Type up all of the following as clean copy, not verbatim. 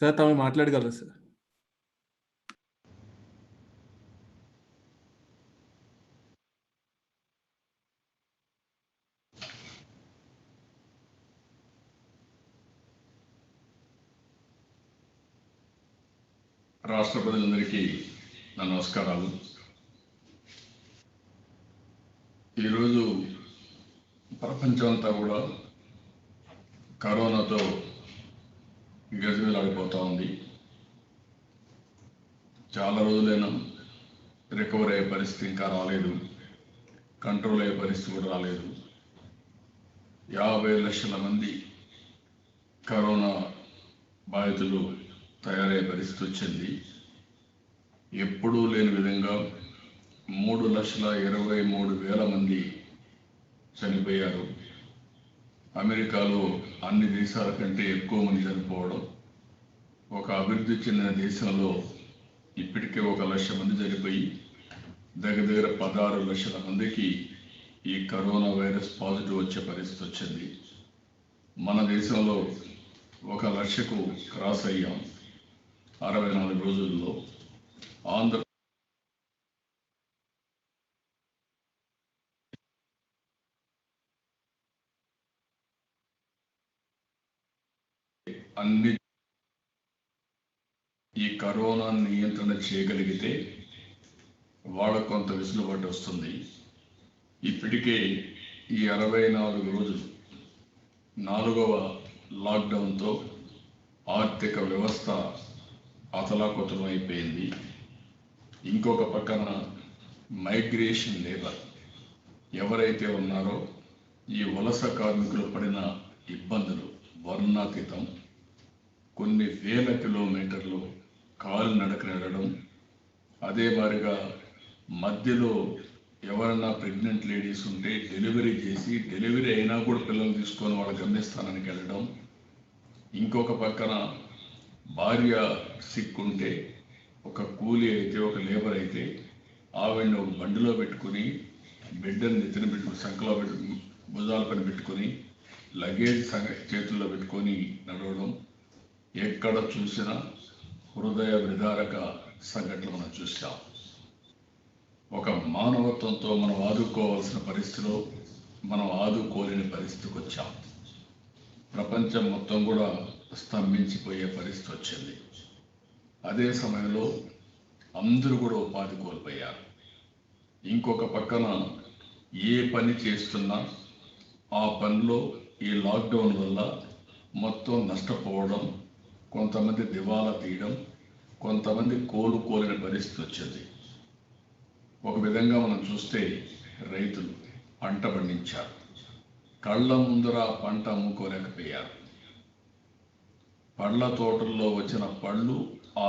Sir తమరు మాట్లాడగలరు sir. రాష్ట్ర ప్రజలందరికీ నా నమస్కారాలు. ఈరోజు ప్రపంచం అంతా కూడా కరోనాతో గజగజలాడిపోతూ ఉంది. చాలా రోజులైనా రికవర్ అయ్యే పరిస్థితి ఇంకా రాలేదు, కంట్రోల్ అయ్యే పరిస్థితి కూడా రాలేదు. 50 లక్షల మంది కరోనా బాధితులు తయారయ్యే పరిస్థితి వచ్చింది. ఎప్పుడూ లేని విధంగా 3,23,000 మంది చనిపోయారు. అమెరికాలో అన్ని దేశాల కంటే ఎక్కువ మంది చనిపోవడం, ఒక అభివృద్ధి చెందిన దేశంలో ఇప్పటికే 1 లక్ష మంది చనిపోయి దగ్గర 16 లక్షల మందికి ఈ కరోనా వైరస్ పాజిటివ్ వచ్చే పరిస్థితి వచ్చింది. మన దేశంలో 1 లక్షకు క్రాస్ అయ్యాం 64 రోజుల్లో. ఆంధ్ర అన్ని ఈ కరోనా నియంత్రణ చేయగలిగితే వాళ్ళకు కొంత వెసులుబాటు వస్తుంది. ఇప్పటికే ఈ 64 రోజులు 4వ లాక్డౌన్తో ఆర్థిక వ్యవస్థ అతలాకుతలం అయిపోయింది. ఇంకొక పక్కన మైగ్రేషన్ లేబర్ ఎవరైతే ఉన్నారో ఈ వలస కార్మికులు పడిన ఇబ్బందులు వర్ణాతీతం. కొన్ని వేల కిలోమీటర్లు కాలినడక నడవడం, అదే మాదిరిగా మధ్యలో ఎవరన్నా ప్రెగ్నెంట్ లేడీస్ ఉంటే డెలివరీ చేసి, డెలివరీ అయినా కూడా పిల్లలు తీసుకొని వాళ్ళ గమ్యస్థానానికి వెళ్ళడం. ఇంకొక పక్కన భార్య సిక్ ఉంటే, ఒక కూలీ అయితే, ఒక లేబర్ అయితే ఆవిడని ఒక బండిలో పెట్టుకుని, బిడ్డని నెత్తిన పెట్టుకుని, సంకలో పెట్టుకుని, భుజాల పైన పెట్టుకొని, లగేజ్ చేతుల్లో పెట్టుకొని నడవడం. ఎక్కడ చూసినా హృదయ విదారక సంఘటనలు మనం చూసాం. ఒక మానవత్వంతో మనం ఆదుకోవాల్సిన పరిస్థితిలో మనం ఆదుకోలేని పరిస్థితికి వచ్చాం. ప్రపంచం మొత్తం కూడా స్తంభించిపోయే పరిస్థితి వచ్చింది. అదే సమయంలో అందరూ కూడా ఉపాధి కోల్పోయారు. ఇంకొక పక్కన ఏ పని చేస్తున్నా ఆ పనిలో ఈ లాక్డౌన్ వల్ల మొత్తం నష్టపోవడం, కొంతమంది దివాలా తీయడం, కొంతమంది కోలుకోలేని పరిస్థితి వచ్చింది. ఒక విధంగా మనం చూస్తే రైతులు పంట పండించారు, కళ్ళ ముందర పంట అమ్ముకోలేకపోయారు. పళ్ళ తోటల్లో వచ్చిన పళ్ళు ఆ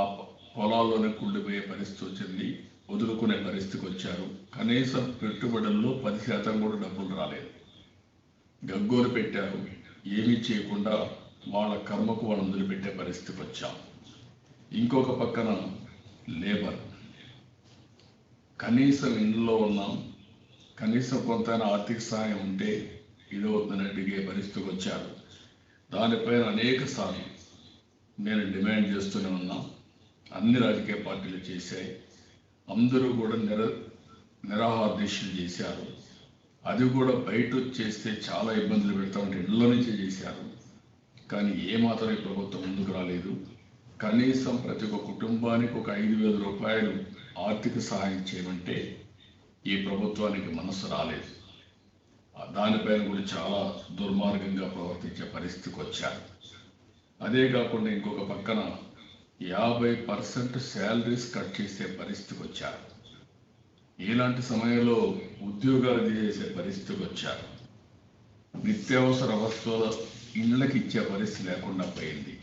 పొలాల్లోనే కుళ్ళిపోయే పరిస్థితి వచ్చింది, వదులుకునే పరిస్థితికి వచ్చారు. కనీసం పెట్టుబడుల్లో 10% కూడా డబ్బులు రాలేదు. గగ్గోలు పెట్టారు, ఏమీ చేయకుండా వాళ్ళ కర్మకు వాళ్ళు వదిలిపెట్టే పరిస్థితికి వచ్చాం. ఇంకొక పక్కన లేబర్, కనీసం ఇంట్లో ఉన్నాం, కనీసం కొంత ఆర్థిక సహాయం ఉంటే ఇదవుతుందని అడిగే పరిస్థితికి వచ్చారు. దానిపైన అనేక సార్లు నేను డిమాండ్ చేస్తూనే ఉన్నాం. అన్ని రాజకీయ పార్టీలు చేశాయి, అందరూ కూడా నిరాహార దీక్షలు చేశారు. అది కూడా బయట చేస్తే చాలా ఇబ్బందులు పెడతామంటే ఇళ్ళ నుంచే చేశారు. కానీ ఏమాత్రం ఈ ప్రభుత్వం ముందుకు రాలేదు. కనీసం ప్రతి ఒక్క కుటుంబానికి ఒక 5,000 రూపాయలు ఆర్థిక సహాయం చేయమంటే ఈ ప్రభుత్వానికి మనసు రాలేదు. దానిపైన కూడా చాలా దుర్మార్గంగా ప్రవర్తించే పరిస్థితికి వచ్చారు. అదే కాకుండా ఇంకొక పక్కన 50% శాలరీస్ కట్ చేసే పరిస్థితికి వచ్చారు. ఇలాంటి సమయంలో ఉద్యోగాలు తీసేసే పరిస్థితికి వచ్చారు. నిత్యావసర వస్తువుల ఇళ్ళకి ఇచ్చే పరిస్థితి లేకుండా పోయింది.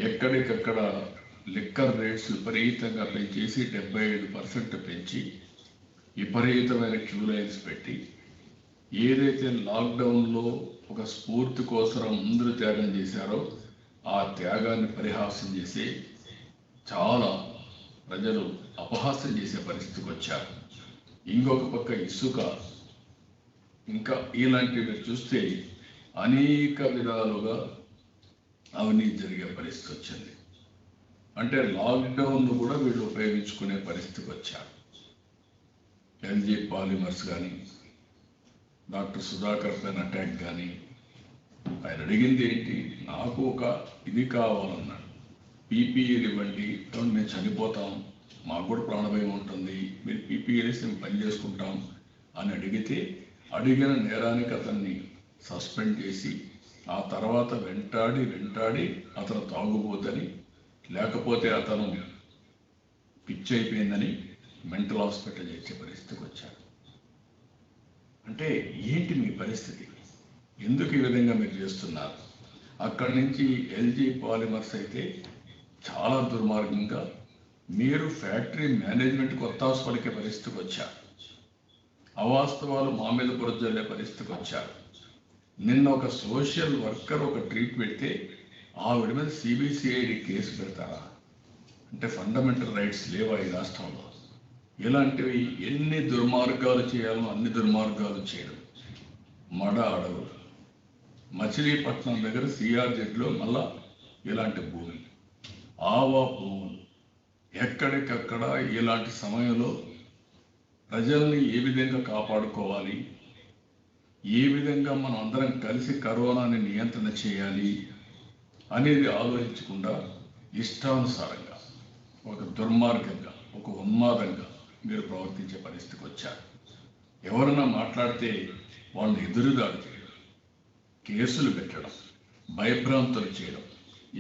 ఎక్కడికక్కడ లిక్కర్ రేట్స్ విపరీతంగా పెంచేసి 75% పెంచి విపరీతమైన క్యూ లైన్స్ పెట్టి, ఏదైతే లాక్డౌన్లో ఒక స్ఫూర్తి కోసం అందరూ త్యాగం చేశారో ఆ త్యాగాన్ని పరిహాసం చేసి చాలా ప్రజలు అపహాస్యం చేసే పరిస్థితికి వచ్చారు. ఇంకొక పక్క ఇసుక, ఇంకా ఇలాంటివి చూస్తే అనేక విధాలుగా అవినీతి జరిగే పరిస్థితి వచ్చింది. అంటే లాక్డౌన్ కూడా వీళ్ళు ఉపయోగించుకునే పరిస్థితికి వచ్చారు. ఎల్జీ పాలిమర్స్ కానీ, డాక్టర్ సుధాకర్ పైన అటాక్ కానీ, ఆయన అడిగింది ఏంటి, నాకు ఒక ఇది కావాలన్నాడు, పీపీఈలు ఇవ్వండి, మేము చనిపోతాం, మాకు కూడా ప్రాణభయం ఉంటుంది, మీరు పీపీఈలు ఇస్తే మేము పని చేసుకుంటాం అని అడిగితే, అడిగిన నేరానికి అతన్ని సస్పెండ్ చేసి ఆ తర్వాత వెంటాడి అతను తాగుబోతని, లేకపోతే అతను పిచ్చి అయిపోయిందని మెంటల్ హాస్పిటల్ చేసే పరిస్థితికి వచ్చాడు. అంటే ఏంటి మీ పరిస్థితి, ఎందుకు ఈ విధంగా మీరు చేస్తున్నారు? అక్కడి నుంచి ఎల్జీ పాలిమర్స్ అయితే చాలా దుర్మార్గంగా మీరు ఫ్యాక్టరీ మేనేజ్మెంట్కి ఒత్తాసు పలికే పరిస్థితికి వచ్చారు, అవాస్తవాలు మా మీద బురజల్లే పరిస్థితికి వచ్చారు. నిన్న ఒక సోషల్ వర్కర్ ఒక ట్రీట్ పెడితే ఆవిడ మీద సిబిసిఐడి కేసు పెడతారా? అంటే ఫండమెంటల్ రైట్స్ లేవా ఈ రాష్ట్రంలో? ఇలాంటివి ఎన్ని దుర్మార్గాలు చేయాలో అన్ని దుర్మార్గాలు చేయడం. మడ అడవులు, మచిలీపట్నం దగ్గర సిఆర్జెడ్లో మళ్ళా ఇలాంటి భూమి, ఆవా భూములు, ఎక్కడికక్కడ ఇలాంటి సమయంలో ప్రజల్ని ఏ విధంగా కాపాడుకోవాలి, ఏ విధంగా మనం అందరం కలిసి కరోనాని నియంత్రణ చేయాలి అనేది ఆలోచించకుండా ఇష్టానుసారంగా, ఒక దుర్మార్గంగా, ఒక ఉన్మాదంగా మీరు ప్రవర్తించే పరిస్థితికి వచ్చారు. ఎవరైనా మాట్లాడితే వాళ్ళని ఎదురుదాడి చేయడం, కేసులు పెట్టడం, భయభ్రాంతులు చేయడం,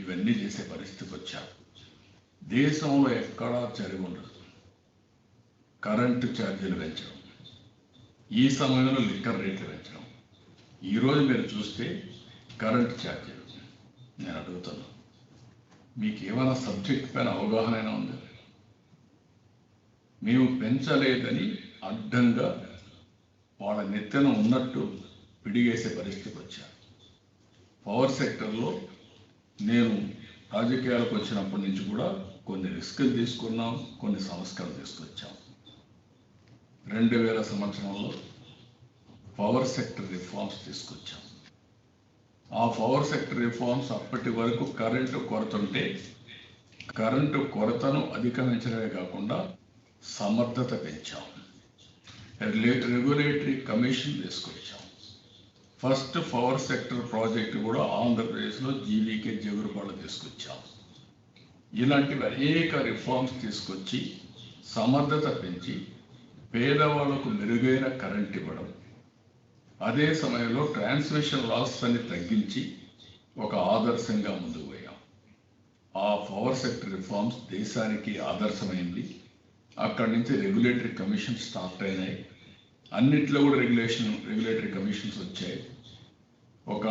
ఇవన్నీ చేసే పరిస్థితికి వచ్చారు. దేశంలో ఎక్కడా జరిగి ఉండదు. కరెంటు ఛార్జీలు పెంచడం, ఈ సమయంలో లిక్కర్ రేట్లు పెంచడం. ఈరోజు మీరు చూస్తే కరెంటు ఛార్జీలు, నేను అడుగుతున్నా, మీకు ఏమైనా సబ్జెక్ట్ పైన అవగాహన ఉందా? మేము పెంచలేదని అడ్డంగా వాళ్ళ నెత్తెన ఉన్నట్టు పిడిగేసే పరిస్థితికి వచ్చారు. పవర్ సెక్టర్లో నేను రాజకీయాలకు వచ్చినప్పటి నుంచి కూడా కొన్ని రిస్కులు తీసుకున్నాం, కొన్ని సంస్కరణలు తీసుకొచ్చాం. 2000 సంవత్సరంలో పవర్ సెక్టర్ రిఫార్మ్స్ తీసుకొచ్చాం. ఆ పవర్ సెక్టర్ రిఫార్మ్స్ అప్పటి వరకు కరెంటు కొరత ఉంటే కరెంటు కొరతను అధిగమించడమే కాకుండా సమర్థత పెంచాం. రెగ్యులేటరీ కమిషన్ తీసుకొచ్చాం. ఫస్ట్ పవర్ సెక్టర్ ప్రాజెక్టు కూడా ఆంధ్రప్రదేశ్లో జీవీకే జగురుపాడు తీసుకొచ్చాం. ఇలాంటివి అనేక రిఫార్మ్స్ తీసుకొచ్చి సమర్థత పెంచి పేదవాళ్లకు మెరుగైన కరెంట్ ఇవ్వడం, అదే సమయంలో ట్రాన్స్మిషన్ లాస్ అని తగ్గించి ఒక ఆదర్శంగా ముందుకు పోయాం. ఆ పవర్ సెక్టర్ రిఫార్మ్స్ దేశానికి ఆదర్శమైంది. అక్కడి నుంచి రెగ్యులేటరీ కమిషన్ స్టార్ట్ అయినాయి. అన్నిట్లో కూడా రెగ్యులేటరీ కమిషన్స్ వచ్చాయి. ఒక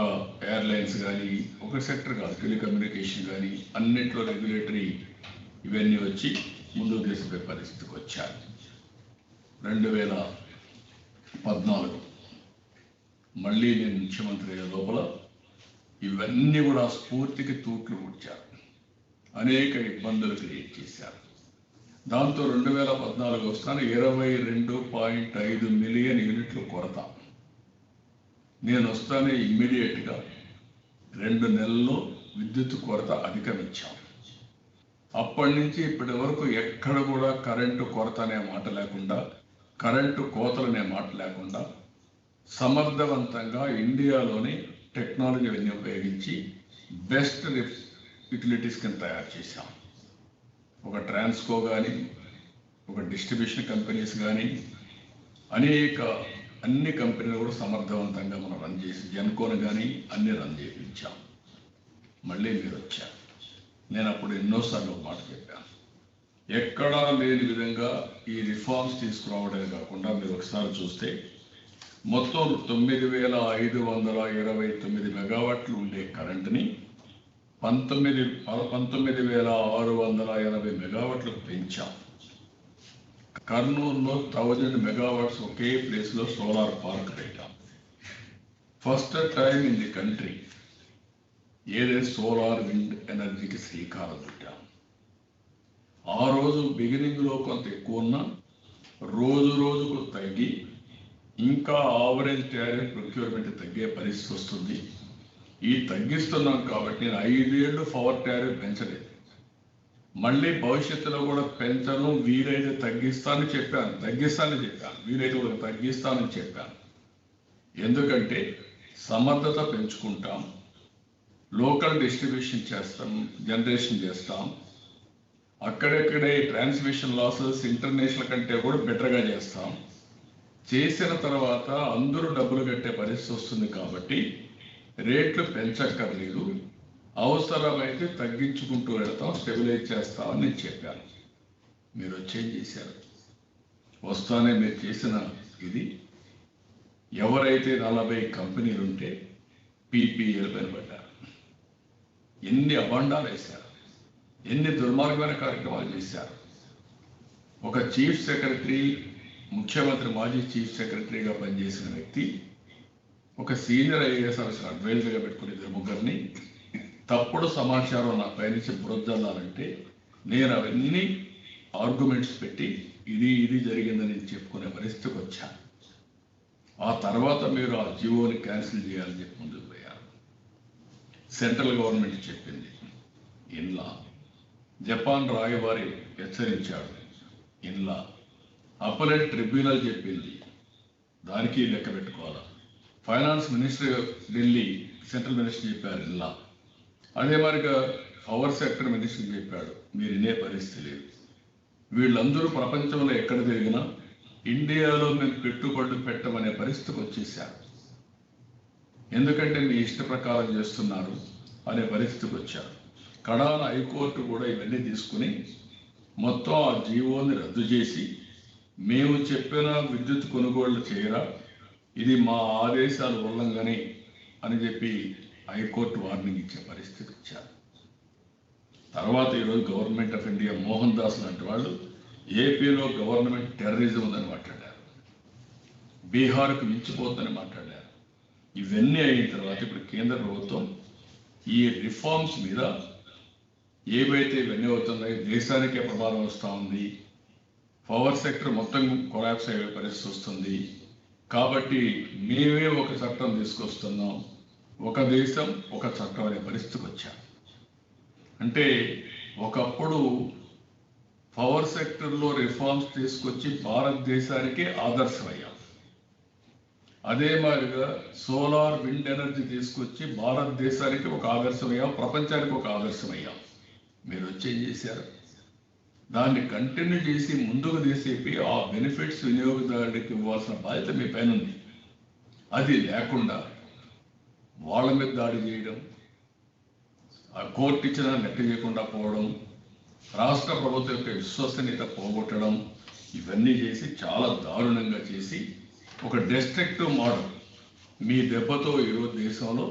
ఎయిర్లైన్స్ కానీ, ఒక సెక్టర్ కాదు, టెలికమ్యూనికేషన్ కానీ, అన్నింటిలో రెగ్యులేటరీ ఇవన్నీ వచ్చి ముందుకు తీసుకునే పరిస్థితికి వచ్చారు. 2014 మళ్ళీ నేను ముఖ్యమంత్రి అయ్యే లోపల ఇవన్నీ కూడా స్ఫూర్తికి తూట్లు ముట్టారు, అనేక ఇబ్బందులు క్రియేట్ చేశారు. దాంతో 2014 వస్తాను 22.5 మిలియన్ యూనిట్లు కొరత. నేను వస్తానే ఇమ్మీడియట్గా 2 నెలల్లో విద్యుత్ కొరత అధిగమించాం. అప్పటి నుంచి ఇప్పటి వరకు ఎక్కడ కూడా కరెంటు కొరత అనే మాట లేకుండా, కరెంటు కోతలనే మాట లేకుండా సమర్థవంతంగా ఇండియాలోని టెక్నాలజీని ఉపయోగించి బెస్ట్ యూటిలిటీస్ కింద తయారు చేశాం. ఒక ట్రాన్స్కో కానీ, ఒక డిస్ట్రిబ్యూషన్ కంపెనీస్ కానీ, అన్ని కంపెనీలు కూడా సమర్థవంతంగా మనం రన్ చేసి, జెన్కోని కానీ అన్ని రన్ చేయించాం. మళ్ళీ మీరు వచ్చారు. నేను అప్పుడు ఎన్నోసార్లు ఒక మాట చెప్పాను, ఎక్కడా లేని విధంగా ఈ రిఫార్మ్స్ తీసుకురావడమే కాకుండా మీరు ఒకసారి చూస్తే మొత్తం 9,529 మెగావాట్లు ఉండే కరెంటుని 19,680 మెగావాట్లు పెంచాం. కర్నూలులో 1000 మెగావాట్స్ ఒకే ప్లేస్లో సోలార్ పార్క్ పెట్టాం. First time in the country ఏదైతే సోలార్ విండ్ ఎనర్జీకి శ్రీకారం చుట్టాం. ఆ రోజు బిగినింగ్లో కొంత ఎక్కువ ఉన్నా రోజు రోజుకు తగ్గి ఇంకా ఆవరేజ్ టారిఫ్ ప్రొక్యూర్మెంట్ తగ్గే పరిస్థితి వస్తుంది. ఈ తగ్గిస్తున్నాం కాబట్టి నేను 5 ఏళ్ళు పవర్ టారిఫ్ పెంచలేదు. మళ్ళీ భవిష్యత్తులో కూడా పెంచను, వీలైతే తగ్గిస్తానని చెప్పాను, వీలైతే కూడా తగ్గిస్తానని చెప్పాను. ఎందుకంటే సమర్థత పెంచుకుంటాం, లోకల్ డిస్ట్రిబ్యూషన్ చేస్తాం, జనరేషన్ చేస్తాం, అక్కడెక్కడే ట్రాన్స్మిషన్ లాసెస్ ఇంటర్నేషనల్ కంటే కూడా బెటర్గా చేస్తాం. చేసిన తర్వాత అందరూ డబ్బులు కట్టే పరిస్థితి వస్తుంది కాబట్టి రేట్లు పెంచక్కర్లేదు, అవసరమైతే తగ్గించుకుంటూ వెళతాం, స్టెబిలైజ్ చేస్తామని నేను చెప్పాను. మీరు చేంజ్ చేశారు. వస్తానే మీరు చేసిన ఇది, ఎవరైతే 40 కంపెనీలు ఉంటే పీపీఎల్ పడ్డారు, ఎన్ని అబండాలు వేశారు, ఎన్ని దుర్మార్గమైన కార్యక్రమాలు చేశారు. ఒక చీఫ్ సెక్రటరీ, ముఖ్యమంత్రి మాజీ చీఫ్ సెక్రటరీగా పనిచేసిన వ్యక్తి, ఒక సీనియర్ ఐఏఎస్ ఆఫీసర్ అడ్వైజర్గా పెట్టుకుని 2-3 తప్పుడు సమాచారం నా పైనుంచి బురదల్లాలంటే నేను అవన్నీ ఆర్గ్యుమెంట్స్ పెట్టి ఇది జరిగిందని చెప్పుకునే పరిస్థితికి వచ్చాను. ఆ తర్వాత మీరు ఆ జీవోని క్యాన్సిల్ చేయాలని చెప్పి ముందుకు పోయారు. సెంట్రల్ గవర్నమెంట్ చెప్పింది ఇన్లా, జపాన్ రాయబారి హెచ్చరించాడు ఇన్లా, అప్పలెట్ ట్రిబ్యునల్ చెప్పింది, దానికి లెక్క పెట్టుకోవాలి. Finance minister Delhi central minister చెప్పారు ఇన్లా, అదే మరిగా పవర్ సెక్టర్ మినిస్టర్ చెప్పాడు, మీరు వినే పరిస్థితి లేదు. వీళ్ళందరూ ప్రపంచంలో ఎక్కడ తిరిగినా ఇండియాలో మేము పెట్టుబడులు పెట్టమనే పరిస్థితికి వచ్చేసారు. ఎందుకంటే మీ ఇష్ట ప్రకారం చేస్తున్నారు అనే పరిస్థితికి వచ్చారు. కడాన హైకోర్టు కూడా ఇవన్నీ తీసుకుని మొత్తం ఆ జీవోని రద్దు చేసి, మేము చెప్పిన విద్యుత్ కొనుగోళ్లు చేయరా, ఇది మా ఆదేశాల ఉల్లంఘనే అని చెప్పి హైకోర్టు వార్నింగ్ ఇచ్చే పరిస్థితికి వచ్చారు. తర్వాత ఈరోజు government of India Mohan Das లాంటి వాళ్ళు ఏపీలో గవర్నమెంట్ టెర్రరిజం ఉందని మాట్లాడారు, బీహార్కు మించిపోతుందని మాట్లాడారు. ఇవన్నీ అయిన తర్వాత ఇప్పుడు కేంద్ర ప్రభుత్వం ఈ రిఫార్మ్స్ మీద ఏవైతే ఇవన్నీ అవుతున్నాయో దేశానికే ప్రమాదం వస్తూ ఉంది, పవర్ సెక్టర్ మొత్తం కొలాప్స్ అయ్యే పరిస్థితి వస్తుంది కాబట్టి మేమే ఒక చట్టం తీసుకొస్తున్నాం, ఒక దేశం ఒక చట్టం అనే పరిస్థితికి వచ్చాం. అంటే ఒకప్పుడు పవర్ సెక్టర్లో రిఫార్మ్స్ తీసుకొచ్చి భారతదేశానికి ఆదర్శమయ్యాం. అదే మాదిరిగా సోలార్, విండ్ ఎనర్జీ తీసుకొచ్చి భారతదేశానికి ఒక ఆదర్శమయ్యాం, ప్రపంచానికి ఒక ఆదర్శమయ్యాం. మీరు వచ్చేం చేశారు, దాన్ని కంటిన్యూ చేసి ముందుకు తీసేపి ఆ బెనిఫిట్స్ వినియోగదారుడికి ఇవ్వాల్సిన బాధ్యత మీ పైన ఉంది. అది లేకుండా వాళ్ళ మీద దాడి చేయడం, ఆ కోర్టు ఇచ్చిన లెక్క చేయకుండా పోవడం, రాష్ట్ర ప్రభుత్వం యొక్క విశ్వసనీయత పోగొట్టడం, ఇవన్నీ చేసి చాలా దారుణంగా చేసి ఒక డెస్ట్రక్టివ్ మోడల్ మీ దెబ్బతో ఈరోజు దేశంలో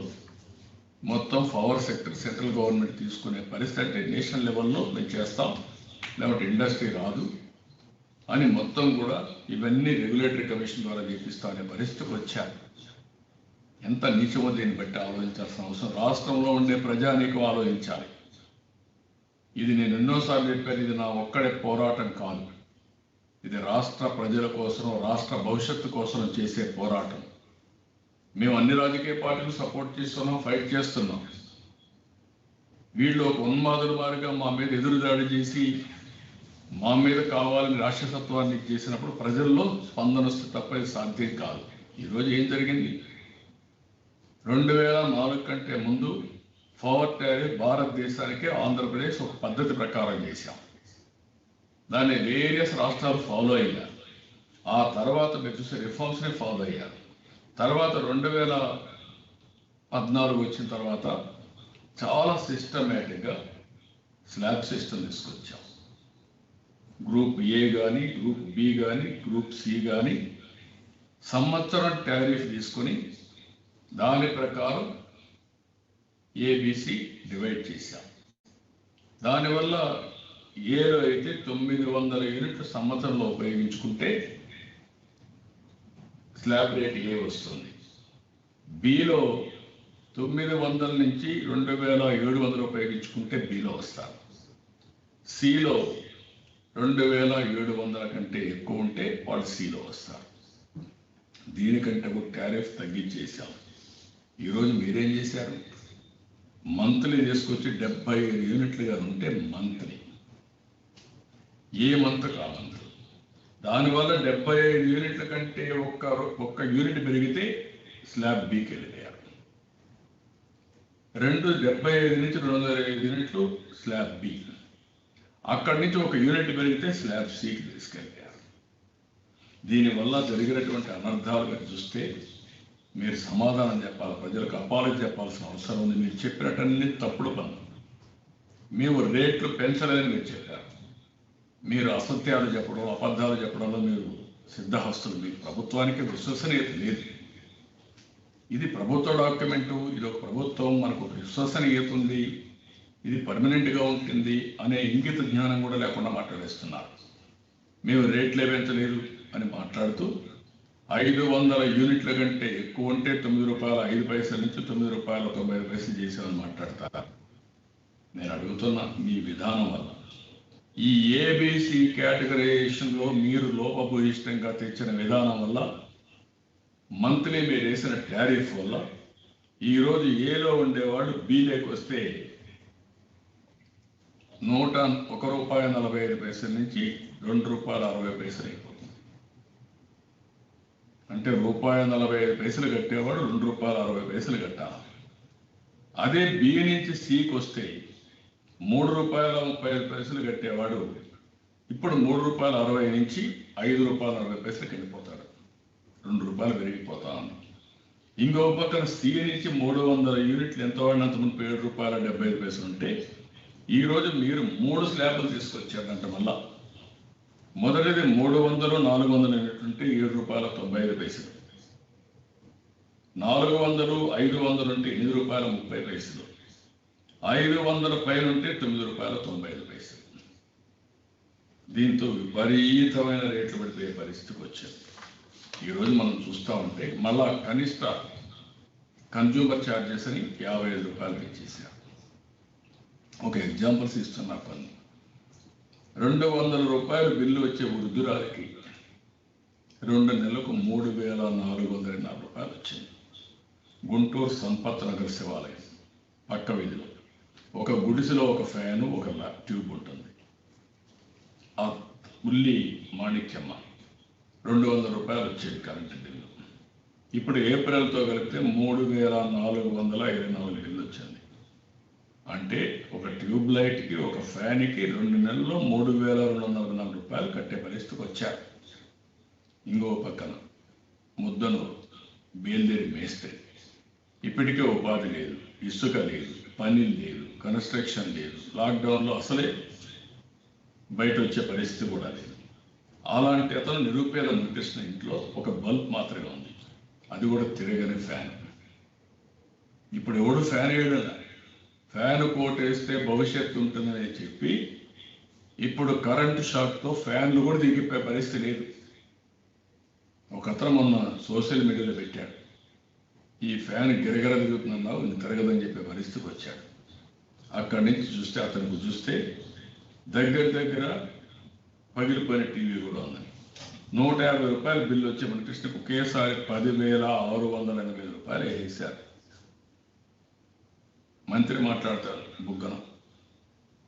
మొత్తం పవర్ సెక్టర్ సెంట్రల్ గవర్నమెంట్ తీసుకునే పరిస్థితి, అంటే నేషనల్ లెవెల్లో మేము చేస్తాం లేకపోతే ఇండస్ట్రీ రాదు అని మొత్తం కూడా ఇవన్నీ రెగ్యులేటరీ కమిషన్ ద్వారా చేపిస్తాం అనే పరిస్థితికి వచ్చారు. ఎంత నీచమో దీన్ని బట్టి ఆలోచించాల్సిన అవసరం రాష్ట్రంలో ఉండే ప్రజానీకం ఆలోచించాలి. ఇది నేను ఎన్నోసార్లు చెప్పాను, ఇది నా ఒక్కడే పోరాటం కాదు, ఇది రాష్ట్ర ప్రజల కోసం, రాష్ట్ర భవిష్యత్తు కోసం చేసే పోరాటం. మేము అన్ని రాజకీయ పార్టీలు సపోర్ట్ చేస్తున్నాం, ఫైట్ చేస్తున్నాం. వీళ్ళు ఒక ఉన్మాదుల వారిగా మా మీద ఎదురుదాడి చేసి మా మీద కావాలని రాక్షసత్వాన్ని చేసినప్పుడు ప్రజల్లో స్పందన వస్తే తప్ప ఇది సాధ్యం కాదు. ఈరోజు ఏం జరిగింది, 2004 కంటే ముందు పవర్ టారిఫ్ భారతదేశానికి ఆంధ్రప్రదేశ్ ఒక పద్ధతి ప్రకారం చేశాం, దాన్ని వేరియస్ రాష్ట్రాలు ఫాలో అయ్యారు. ఆ తర్వాత మీరు చూసే రిఫార్మ్స్ని ఫాలో అయ్యారు. తర్వాత 2014 వచ్చిన తర్వాత చాలా సిస్టమేటిక్గా స్లాబ్ సిస్టమ్ తీసుకొచ్చాం. గ్రూప్ ఏ కానీ, గ్రూప్ బి కానీ, గ్రూప్ సి కానీ సంవత్సరం టారిఫ్ తీసుకొని దాని ప్రకారం ఏబిసి డివైడ్ చేశాం. దానివల్ల ఏలో అయితే 900 యూనిట్లు సంవత్సరంలో ఉపయోగించుకుంటే స్లాబ్ రేట్ ఏ వస్తుంది, బిలో 900 నుంచి 2700 ఉపయోగించుకుంటే బిలో వస్తారు, సిలో 2700 కంటే ఎక్కువ ఉంటే వాళ్ళు సిలో వస్తారు. దీనికంటే కూడా టారిఫ్ తగ్గించేసాం. ఈరోజు మీరేం చేశారు, మంత్లీ తీసుకొచ్చి 75 యూనిట్లుగా ఉంటే మంత్లీ ఏ మంత్ కామంత్. దానివల్ల 75 యూనిట్ల కంటే ఒక్క యూనిట్ పెరిగితే స్లాబ్ బీకి వెళ్ళిపోయారు. 75 నుంచి 225 యూనిట్లు స్లాబ్ బి. అక్కడి నుంచి ఒక యూనిట్ పెరిగితే స్లాబ్ సికి తీసుకెళ్ళారు. దీనివల్ల జరిగినటువంటి అనర్థాలు మీరు చూస్తే మీరు సమాధానం చెప్పాలి, ప్రజలకు అపాలజీ చెప్పాల్సిన అవసరం ఉంది. మీరు చెప్పినట్టన్నీ తప్పుడు పనులు. మేము రేట్లు పెంచలేదని మీరు చెప్పారు. మీరు అసత్యాలు చెప్పడం, అబద్ధాలు చెప్పడంలో మీరు సిద్ధహస్తులు. మీకు ప్రభుత్వానికి విశ్వసనీయత లేదు. ఇది ప్రభుత్వ డాక్యుమెంటు, ఇది ఒక ప్రభుత్వం, మనకు ఒక విశ్వసనీయత ఉంది, ఇది పర్మనెంట్గా ఉంటుంది అనే ఇంగిత జ్ఞానం కూడా లేకుండా మాట్లాడేస్తున్నారు. మేము రేట్లే పెంచలేదు అని మాట్లాడుతూ 500 యూనిట్ల కంటే ఎక్కువ ఉంటే ₹9.05 నుంచి ₹9.95 చేసామని మాట్లాడతారు. నేను అడుగుతున్నా, మీ విధానం వల్ల ఈ ఏబిసి కేటగరైజేషన్లో మీరు లోపభూయిష్టంగా తెచ్చిన విధానం వల్ల, మంత్లీ మీరు వేసిన టారిఫ్ వల్ల ఈరోజు ఏలో ఉండేవాళ్ళు బీలోకి వస్తే ₹101.45 నుంచి ₹2.60 అయిపోతుంది. అంటే ₹1.45 కట్టేవాడు ₹2.60 కట్టాలి. అదే బి నుంచి సికి వస్తే ₹3.35 కట్టేవాడు ఇప్పుడు ₹3.60 నుంచి ₹5.60 వెళ్ళిపోతాడు. ₹2 పెరిగిపోతా ఉంది. ఇంకో పక్కన సి నుంచి 300 యూనిట్లు ఎంత వాడినంత ముందు ₹7.75 ఉంటే ఈరోజు మీరు 3 స్లాబ్లు తీసుకొచ్చారంట. మళ్ళా మొదటిది 300, 400 యూనిట్లు ఉంటే ₹7.95, 400, 500 ఉంటే ₹8.30, 500 పైన ఉంటే ₹9.95. దీంతో విపరీతమైన రేట్లు పడిపోయే పరిస్థితికి వచ్చారు. ఈరోజు మనం చూస్తూ ఉంటే మళ్ళా కనిష్ట కన్జ్యూమర్ ఛార్జెస్ అని ₹55 పెంచేశారు. ఒక ఎగ్జాంపుల్స్ ఇస్తున్నా కొన్ని. ₹200 బిల్లు వచ్చే వృద్ధురాలికి 2 నెలలకు ₹3,404 వచ్చింది. గుంటూరు సంపత్ నగర్ శివాలయం పక్క వీధిలో ఒక గుడిసెలో ఒక ఫ్యాను, ఒక ట్యూబ్ ఉంటుంది. ఆ ఉల్లి మాణిక్యమ్మ ₹200 వచ్చేది కరెంటు బిల్లు. ఇప్పుడు ఏప్రిల్తో కలిపితే 3,424 బిల్లు వచ్చింది. అంటే ఒక ట్యూబ్ లైట్కి, ఒక ఫ్యాన్కి 2 నెలల్లో ₹3,204 కట్టే పరిస్థితికి వచ్చారు. ఇంకో పక్కన ముద్దనూరు బేల్దేరి మేస్త్రి, ఇప్పటికే ఉపాధి లేదు, ఇసుక లేదు, పని లేదు, కన్స్ట్రక్షన్ లేదు, లాక్డౌన్లో అసలే బయట వచ్చే పరిస్థితి కూడా లేదు. అలాంటి అతను నిరుపేద ముకృష్ణ ఇంట్లో ఒక బల్బ్ మాత్రమే ఉంది, అది కూడా తిరగని ఫ్యాన్. ఇప్పుడు ఎవడు ఫ్యాన్ వేయడం? ఫ్యాన్ కోటేస్తే భవిష్యత్తు ఉంటుందని చెప్పి ఇప్పుడు కరెంటు షాక్తో ఫ్యాన్లు కూడా దిగిపోయే పరిస్థితి లేదు. ఒక అతను మొన్న సోషల్ మీడియాలో పెట్టాడు, ఈ ఫ్యాన్ గిరగిర తిరుగుతుందన్నావు, ఇది తిరగదని చెప్పే పరిస్థితికి వచ్చాడు. అక్కడి నుంచి చూస్తే అతనికి చూస్తే దగ్గర పగిలిపోయిన టీవీ కూడా ఉందని. ₹150 బిల్లు వచ్చి మన కృష్ణకు ఒకేసారి ₹10,680 వేసారు. మంత్రి మాట్లాడతారు బుగ్గన,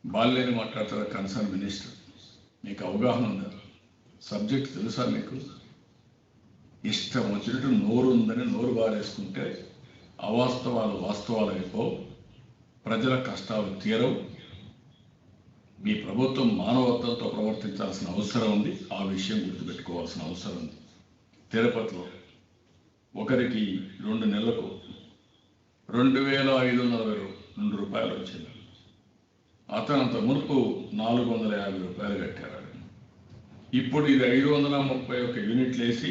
బాల్యని మాట్లాడతారు కన్సర్న్ మినిస్టర్. మీకు అవగాహన ఉందా? సబ్జెక్ట్ తెలుసా మీకు? ఇష్టం వచ్చినట్టు నోరు ఉందని నోరు బారేసుకుంటే అవాస్తవాలు వాస్తవాలు అయిపో, ప్రజల కష్టాలు తీరవు. మీ ప్రభుత్వం మానవత్వంతో ప్రవర్తించాల్సిన అవసరం ఉంది. ఆ విషయం గుర్తుపెట్టుకోవాల్సిన అవసరం ఉంది. తిరుపతిలో ఒకరికి 2 నెలలకు ₹2,542 వచ్చింది. అతను అంత మునుపు ₹450 కట్టారు. ఇప్పుడు ఇది 531 యూనిట్లు వేసి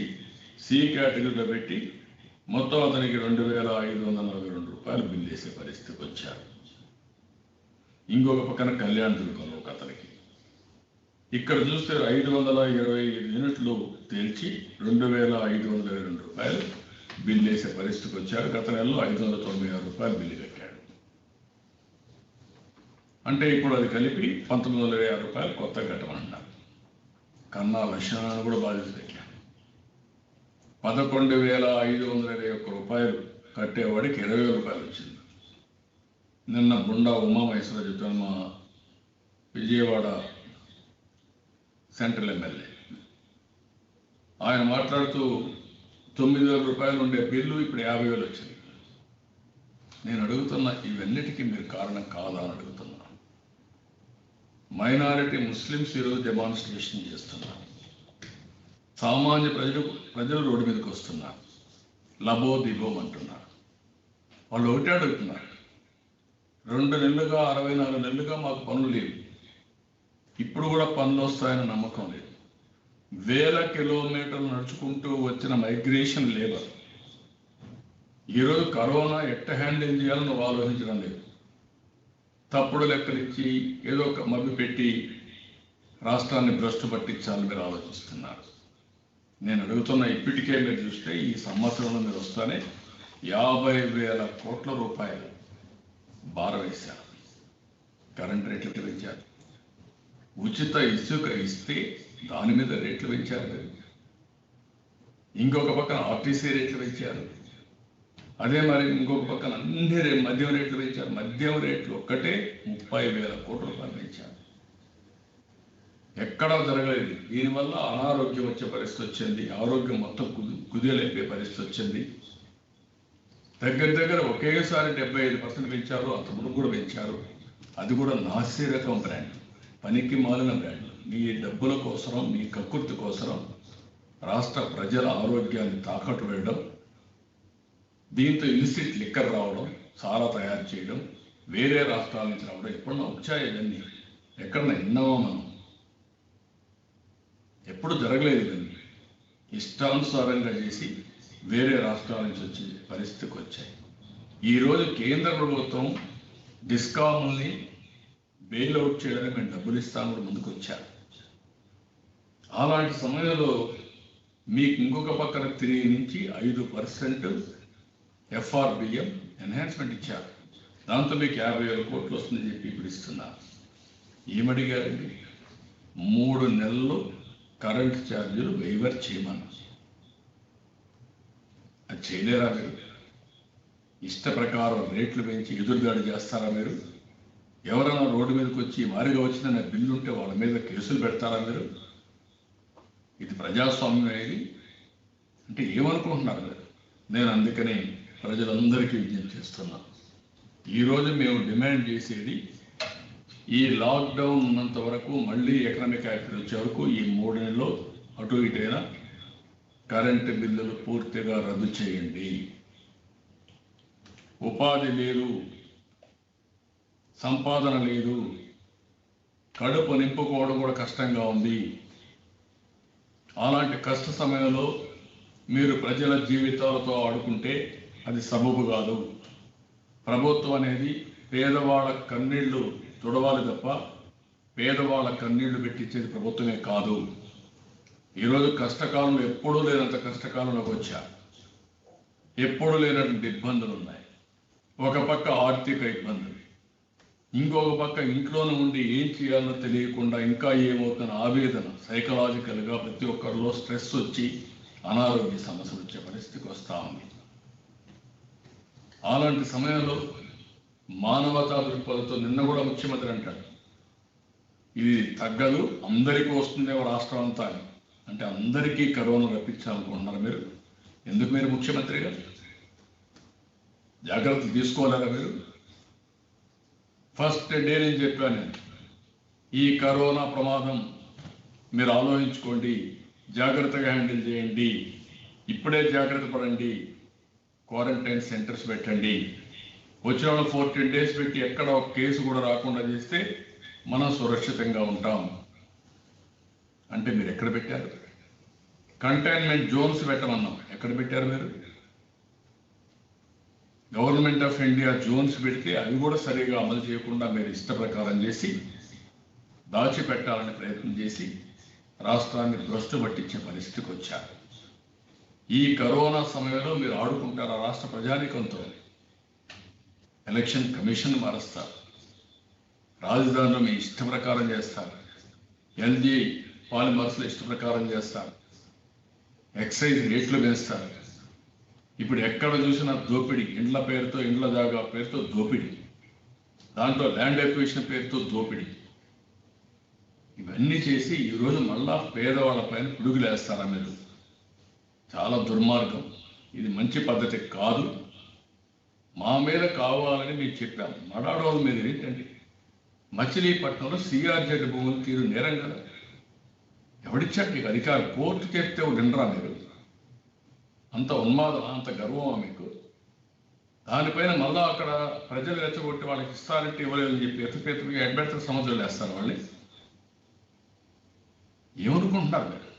సి కేటగిరీలో పెట్టి మొత్తం అతనికి ₹2,542 బిల్లు వేసే పరిస్థితికి వచ్చారు. ఇంకొక పక్కన కళ్యాణ దుర్గంలో ఒక అతనికి ఇక్కడ చూస్తే 525 యూనిట్లు తేల్చి ₹2,522 బిల్లు వేసే పరిస్థితికి వచ్చారు. గత నెలలో ₹596 బిల్లు కట్టాడు. అంటే ఇప్పుడు అది కలిపి ₹1,920 కొత్త కట్టమంటున్నారు. కన్నా లక్షణాన్ని కూడా బాధ్యత పెట్టాను. ₹11,521 కట్టేవాడికి ₹20,000 వచ్చింది. నిన్న బుండా ఉమామహేశ్వర చెప్తాను, మా విజయవాడ సెంట్రల్ ఎమ్మెల్యే. ఆయన మాట్లాడుతూ 9,000 రూపాయలు ఉండే బిల్లు ఇప్పుడు 50,000 వచ్చింది. నేను అడుగుతున్నా, ఇవన్నిటికీ మీరు కారణం కాదా అని అడుగుతున్నా. మైనారిటీ ముస్లిమ్స్ ఈరోజు డెమాన్స్ట్రేషన్ చేస్తున్నారు. సామాన్య ప్రజలు రోడ్డు మీదకి వస్తున్నారు, లబో దిబోం అంటున్నారు. వాళ్ళు ఒకటే అడుగుతున్నారు, 2 నెలలుగా 64 నెలలుగా మాకు పనులు లేవు, ఇప్పుడు కూడా పనులు వస్తాయని నమ్మకం లేదు. వేల కిలోమీటర్లు నడుచుకుంటూ వచ్చిన మైగ్రేషన్ లేబర్ ఈరోజు కరోనా ఎట్ట హ్యాండిల్ చేయాలని నువ్వు ఆలోచించడం లేదు. తప్పుడు లెక్కలు ఇచ్చి ఏదో ఒక మభ్య పెట్టి రాష్ట్రాన్ని భ్రష్టు పట్టించాలని మీరు ఆలోచిస్తున్నారు. నేను అడుగుతున్న, ఇప్పటికే మీరు చూస్తే ఈ సంవత్సరంలో మీరు వస్తానే 50,000 కోట్ల రూపాయలు భారం వేశారు. కరెంట్ రేట్లు పెంచారు. ఉచిత ఇసుక ఇస్తే దాని మీద రేట్లు పెంచారు మీరు. ఇంకొక పక్కన ఆర్టీసీ రేట్లు పెంచారు. అదే మరి ఇంకొక పక్కన అన్ని మద్యం రేట్లు పెంచారు. మద్యం రేట్లు ఒక్కటే 30,000 కోట్ల రూపాయలు పెంచారు. ఎక్కడా జరగలేదు. దీనివల్ల అనారోగ్యం వచ్చే పరిస్థితి వచ్చింది. ఆరోగ్యం మొత్తం కుదేలైపోయే పరిస్థితి వచ్చింది. దగ్గర ఒకేసారి 75% పెంచారు. అంతకుముందు కూడా పెంచారు. అది కూడా నాసి రకం బ్రాండ్, పనికి మాలిన బ్రాండ్. మీ డబ్బుల కోసరం, మీ కక్కుర్తి కోసరం రాష్ట్ర ప్రజల ఆరోగ్యాన్ని తాకట్టు వేయడం, దీంతో ఇలిసిట్ లిక్కర్ రావడం, సారా తయారు చేయడం, వేరే రాష్ట్రాల నుంచి రావడం ఎప్పుడన్నా వచ్చాయి. ఇవన్నీ ఎక్కడన్నా విన్నామా మనం? ఎప్పుడు జరగలేదు. ఇవన్నీ ఇష్టానుసారంగా చేసి వేరే రాష్ట్రాల నుంచి వచ్చే పరిస్థితికి వచ్చాయి. ఈరోజు కేంద్ర ప్రభుత్వం డిస్కామ్ని బెయిల్అవుట్ చేయడానికి మేము డబ్బులు ఇస్తాము కూడా ముందుకు వచ్చారు. అలాంటి సమయంలో మీకు ఇంకొక పక్కన 3 నుంచి 5% FRBM ఎన్హాన్స్మెంట్ ఇచ్చారు. దాంతో మీకు 50,000 కోట్లు వస్తుందని చెప్పి ఇప్పుడు ఇస్తున్నారు. ఏమడిగారండి? 3 నెలలు కరెంట్ ఛార్జీలు వెయివర్ చేయమన్నారు. అది చేయలేరా మీరు? ఇష్ట ప్రకారం రేట్లు పెంచి ఎదురుదాడి చేస్తారా మీరు? ఎవరైనా రోడ్డు మీదకి వచ్చి వారిగా వచ్చిన బిల్లు ఉంటే వాళ్ళ మీద కేసులు పెడతారా మీరు? ఇది ప్రజాస్వామ్యం అనేది అంటే ఏమనుకుంటున్నారు మీరు? నేను అందుకనే ప్రజలందరికీ విజ్ఞప్తి చేస్తున్నాను. ఈరోజు మేము డిమాండ్ చేసేది, ఈ లాక్డౌన్ ఉన్నంత వరకు, మళ్ళీ ఎకనామిక్ యాక్టివిటీ వచ్చే వరకు ఈ 3 నెలల్లో అటు ఇటైనా కరెంటు బిల్లులు పూర్తిగా రద్దు చేయండి. ఉపాధి లేదు, సంపాదన లేదు, కడుపు నింపుకోవడం కూడా కష్టంగా ఉంది. అలాంటి కష్ట సమయంలో మీరు ప్రజల జీవితాలతో ఆడుకుంటే అది సబబు కాదు. ప్రభుత్వం అనేది పేదవాళ్ళ కన్నీళ్లు తుడవాలి తప్ప పేదవాళ్ళ కన్నీళ్లు పెట్టించేది ప్రభుత్వమే కాదు. ఈరోజు కష్టకాలంలో ఎప్పుడూ లేనంత కష్టకాలంలోకి వచ్చారు. ఎప్పుడూ లేనటువంటి ఇబ్బందులు ఉన్నాయి. ఒక పక్క ఆర్థిక ఇబ్బందులు, ఇంకొక పక్క ఇంట్లోనే ఉండి ఏం చేయాలో తెలియకుండా ఇంకా ఏమవుతున్న ఆవేదన, సైకలాజికల్గా ప్రతి ఒక్కరిలో స్ట్రెస్ వచ్చి అనారోగ్య సమస్యలు వచ్చే పరిస్థితికి వస్తూ ఉంది. అలాంటి సమయంలో మానవతా దృక్పథంతో నిన్న కూడా ముఖ్యమంత్రి అంటాడు, ఇది తగ్గదు, అందరికీ వస్తుందేమో రాష్ట్రం అంతా అని. అంటే అందరికీ కరోనా రప్పించాలనుకుంటున్నారు మీరు? ఎందుకు మీరు ముఖ్యమంత్రిగా జాగ్రత్తలు తీసుకోలేరా మీరు? ఫస్ట్ డే నేను చెప్పాను, ఈ కరోనా ప్రమాదం మీరు ఆలోచించుకోండి, జాగ్రత్తగా హ్యాండిల్ చేయండి, ఇప్పుడే జాగ్రత్త పడండి, క్వారంటైన్ సెంటర్స్ పెట్టండి, వచ్చిన వాళ్ళు 14 డేస్ పెట్టి ఎక్కడ ఒక కేసు కూడా రాకుండా చేస్తే మనం సురక్షితంగా ఉంటాం. అంటే మీరు ఎక్కడ పెట్టారు? కంటైన్మెంట్ జోన్స్ పెట్టమన్నాం, ఎక్కడ పెట్టారు మీరు? గవర్నమెంట్ ఆఫ్ ఇండియా జోన్స్ పెడితే అవి కూడా సరిగా అమలు చేయకుండా మీరు ఇష్ట ప్రకారం చేసి దాచిపెట్టాలని ప్రయత్నం చేసి రాష్ట్రాన్ని భ్రష్టు పట్టించే పరిస్థితికి వచ్చారు. ఈ కరోనా సమయంలో మీరు ఆడుకుంటారా రాష్ట్ర ప్రజానీకంతో? ఎలక్షన్ కమిషన్ మారుస్తారు, రాజధానిలో మీ ఇష్ట ప్రకారం చేస్తారు, ఎల్జీ పాలిమర్స్లో ఇష్ట ప్రకారం చేస్తారు, ఎక్సైజ్ రేట్లు వేస్తారు. ఇప్పుడు ఎక్కడ చూసినా దోపిడీ, ఇండ్ల పేరుతో, ఇండ్ల జాగా పేరుతో దోపిడీ, దాంట్లో ల్యాండ్ ఎక్విజిషన్ పేరుతో దోపిడీ. ఇవన్నీ చేసి ఈరోజు మళ్ళా పేదవాళ్ళపైన పిడుగులేస్తారా మీరు? చాలా దుర్మార్గం. ఇది మంచి పద్ధతి కాదు. మా మీద కావాలని మేము చెప్పాం. మడాడోళ్ళ మీద ఏంటండి? మచిలీపట్నంలో సిఆర్జెడ్ భూములు తీరు నేరం కదా. ఎవడిచ్చాడు నీకు అధికారం? కోర్టు చెప్తే వినరా మీరు? అంత ఉన్మాదమా, అంత గర్వమా మీకు? దానిపైన మళ్ళా అక్కడ ప్రజలు రెచ్చగొట్టి వాళ్ళకి ఇస్తారంటే ఇవ్వలేదని చెప్పి ఎత్తుపెత్తుగా ఎడ్బెడత సముద్రాలు వేస్తారు వాళ్ళని. ఏమనుకుంటున్నారు మీరు?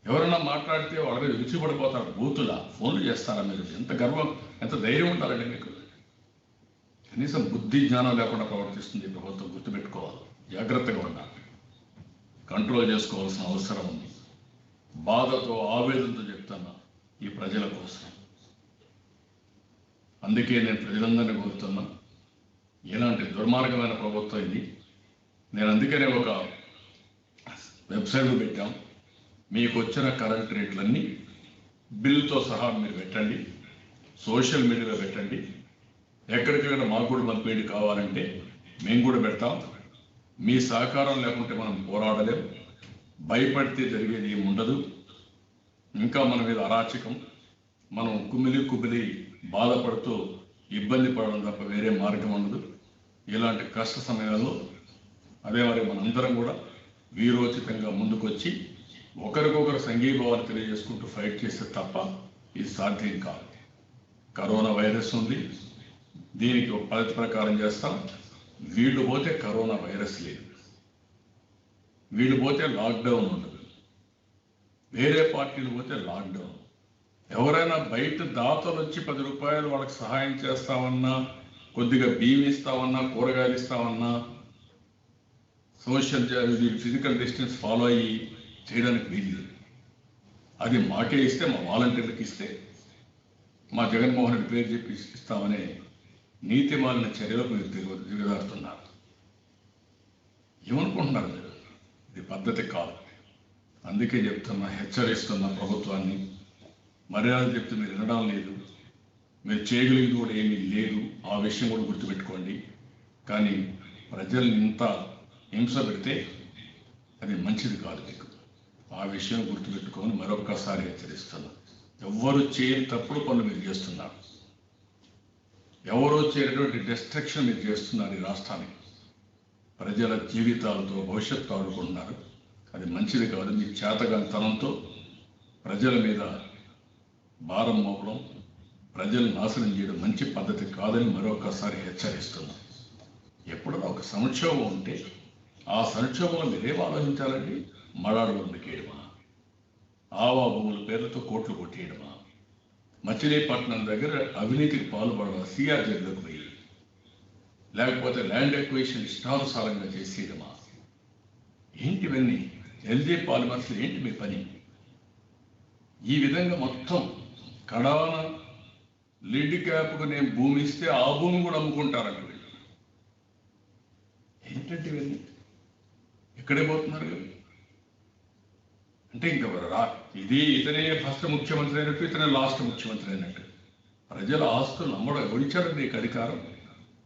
ఎవరన్నా మాట్లాడితే వాళ్ళ మీద విరుచిపడిపోతారు. బూతులా ఫోన్లు చేస్తారా మీరు? ఎంత గర్వం, ఎంత ధైర్యం ఉండాలండి మీకు? కనీసం బుద్ధి జ్ఞానం లేకుండా ప్రవర్తిస్తుంది ఈ ప్రభుత్వం. గుర్తుపెట్టుకోవాలి, జాగ్రత్తగా ఉండాలి, కంట్రోల్ చేసుకోవాల్సిన అవసరం ఉంది. బాధతో ఆవేదనతో చెప్తున్నా ఈ ప్రజల కోసం. అందుకే నేను ప్రజలందరినీ కోరుతున్నా, ఇలాంటి దుర్మార్గమైన ప్రభుత్వం ఇది. నేను అందుకనే ఒక వెబ్సైట్లో పెట్టాం. మీకు వచ్చిన కరెంట్ రేట్లన్నీ బిల్లుతో సహా మీరు పెట్టండి, సోషల్ మీడియాలో పెట్టండి. ఎక్కడికైనా మాకు కూడా పంపిణీ కావాలంటే మేము కూడా పెడతాం. మీ సహకారం లేకుంటే మనం పోరాడలేం. భయపడితే జరిగేది ఏమి ఉండదు. ఇంకా మన మీద అరాచకం, మనం కుమిలి బాధపడుతూ ఇబ్బంది పడడం తప్ప వేరే మార్గం ఉండదు. ఇలాంటి కష్ట సమయాల్లో అదే మరి మనందరం కూడా వీరోచితంగా ముందుకొచ్చి ఒకరికొకరు సంఘీభావాలు తెలియజేసుకుంటూ ఫైట్ చేస్తే తప్ప ఇది సాధ్యం కాదు. కరోనా వైరస్ ఉంది, దీనికి ఒక పద్ధతి ప్రకారం చేస్తాం. వీళ్ళు పోతే కరోనా వైరస్ లేదు, వీళ్ళు పోతే లాక్డౌన్ ఉండదు, వేరే పార్టీలు పోతే లాక్డౌన్. ఎవరైనా బయట దాతలు వచ్చి 10 రూపాయలు వాళ్ళకి సహాయం చేస్తామన్నా, కొద్దిగా బియ్యం ఇస్తామన్నా, కూరగాయలు ఇస్తామన్నా, సోషల్ ఫిజికల్ డిస్టెన్స్ ఫాలో అయ్యి చేయడానికి వీలు. అది మాకే ఇస్తే, మా వాలంటీర్లకు ఇస్తే, మా జగన్మోహన్ రెడ్డి పేరు చెప్పి ఇస్తామనే నీతి మాలిన చర్యలకు మీరు దిగజారుతున్నారు. ఏమనుకుంటున్నారు మీరు? ఇది పద్ధతి కాదు. అందుకే చెప్తున్నా, హెచ్చరిస్తున్న ప్రభుత్వాన్ని. మర్యాద చెప్తే మీరు వినడం లేదు, మీరు చేయగలిగింది కూడా ఏమీ లేదు. ఆ విషయం కూడా గుర్తుపెట్టుకోండి. కానీ ప్రజల్ని ఇంత హింస పెడితే అది మంచిది కాదు మీకు. ఆ విషయం గుర్తుపెట్టుకొని మరొక్కసారి హెచ్చరిస్తున్నా. ఎవ్వరు చేయని తప్పుడు పనులు మీరు చేస్తున్నారు. ఎవరో చేయనటువంటి డిస్ట్రక్షన్ మీరు చేస్తున్నారు ఈ రాష్ట్రానికి. ప్రజల జీవితాలతో భవిష్యత్తు ఆడుకుంటున్నారు. అది మంచిది కాదు. మీ చేతగానితనంతో ప్రజల మీద భారం మోపడం, ప్రజలను నాశనం చేయడం మంచి పద్ధతి కాదని మరొకసారి హెచ్చరిస్తున్నాం. ఎప్పుడైనా ఒక సంక్షోభం ఉంటే ఆ సంక్షోభంలో మీరేం ఆలోచించాలండి? మడాడులు నరికేయడమా? ఆవా భూముల పేర్లతో కోట్లు కొట్టేయడమా? మచిలీపట్నం దగ్గర అవినీతికి పాల్పడడం, సిఆర్జెడ్లోకి పోయి, లేకపోతే ల్యాండ్ ఎక్విజిషన్ ఇష్టానుసారంగా చేసేయడమా? ఏంటివన్నీ? ఎల్జీ పాలిమర్స్లో ఏంటి మీ పని? ఈ విధంగా మొత్తం కడాన లిడ్ క్యాప్కు నేను భూమి ఇస్తే ఆ భూమి కూడా అమ్ముకుంటారంట వీళ్ళు. ఏంటంటే ఇవన్నీ ఎక్కడే పోతున్నారు కదా? అంటే ఇంకా ఇతనే ఫస్ట్ ముఖ్యమంత్రి అయినట్టు, ఇతనే లాస్ట్ ముఖ్యమంత్రి అయినట్టు. ప్రజల ఆస్తులు అమ్మడం ఎవరిచ్చారు నీకు అధికారం?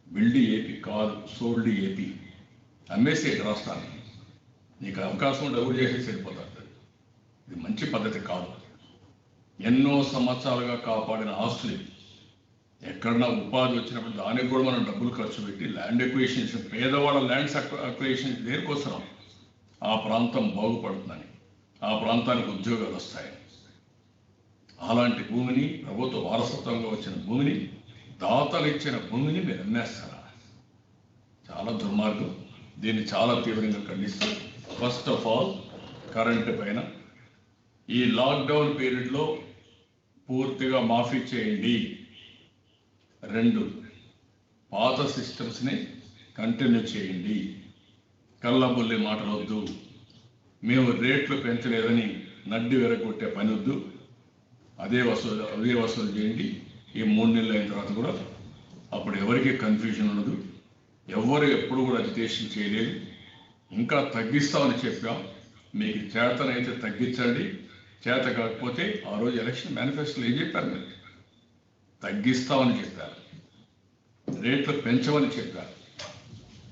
బిల్డ్ ఏపీ కాదు, సోల్డ్ ఏపీ. అమ్మేసేది రాష్ట్రాన్ని. నీకు అవకాశం డబ్బులు చేసేసి వెళ్ళిపోతారు. ఇది మంచి పద్ధతి కాదు. ఎన్నో సంవత్సరాలుగా కాపాడిన ఆస్తులు ఎక్కడన్నా ఉపాధి వచ్చినప్పుడు దానికి కూడా మనం డబ్బులు ఖర్చు పెట్టి ల్యాండ్ ఎక్విజిషన్స్, పేదవాళ్ళ ల్యాండ్స్ అక్విజిషన్స్ దేనికోసం? ఆ ప్రాంతం బాగుపడుతుందని, ఆ ప్రాంతానికి ఉద్యోగాలు వస్తాయి. అలాంటి భూమిని, ప్రభుత్వ వారసత్వంగా వచ్చిన భూమిని, దాతలు ఇచ్చిన భూమిని మీరు అమ్మేస్తారా? చాలా దుర్మార్గం. దీన్ని చాలా తీవ్రంగా ఖండిస్తాం. ఫస్ట్ ఆఫ్ ఆల్ కరెంటు పైన ఈ లాక్డౌన్ పీరియడ్లో పూర్తిగా మాఫీ చేయండి. 2, పాత సిస్టమ్స్ని కంటిన్యూ చేయండి. కళ్ళబుల్లి మాటలు వద్దు. మేము రేట్లు పెంచలేదని నడ్డి వెరగొట్టే పని వద్దు. అదే వసూలు చేయండి. ఈ 3 నెలలు అయిన తర్వాత కూడా అప్పుడు ఎవరికి కన్ఫ్యూజన్ ఉండదు. ఎవరు ఎప్పుడు కూడా అజిటేషన్ చేయలేదు. ఇంకా తగ్గిస్తామని చెప్పాం. మీకు చేతనైతే తగ్గించండి, చేత కాకపోతే ఆ రోజు ఎలక్షన్ మేనిఫెస్టోలో ఏం చెప్పారు? మీరు తగ్గిస్తామని చెప్పారు, రేట్లు పెంచమని చెప్పారు.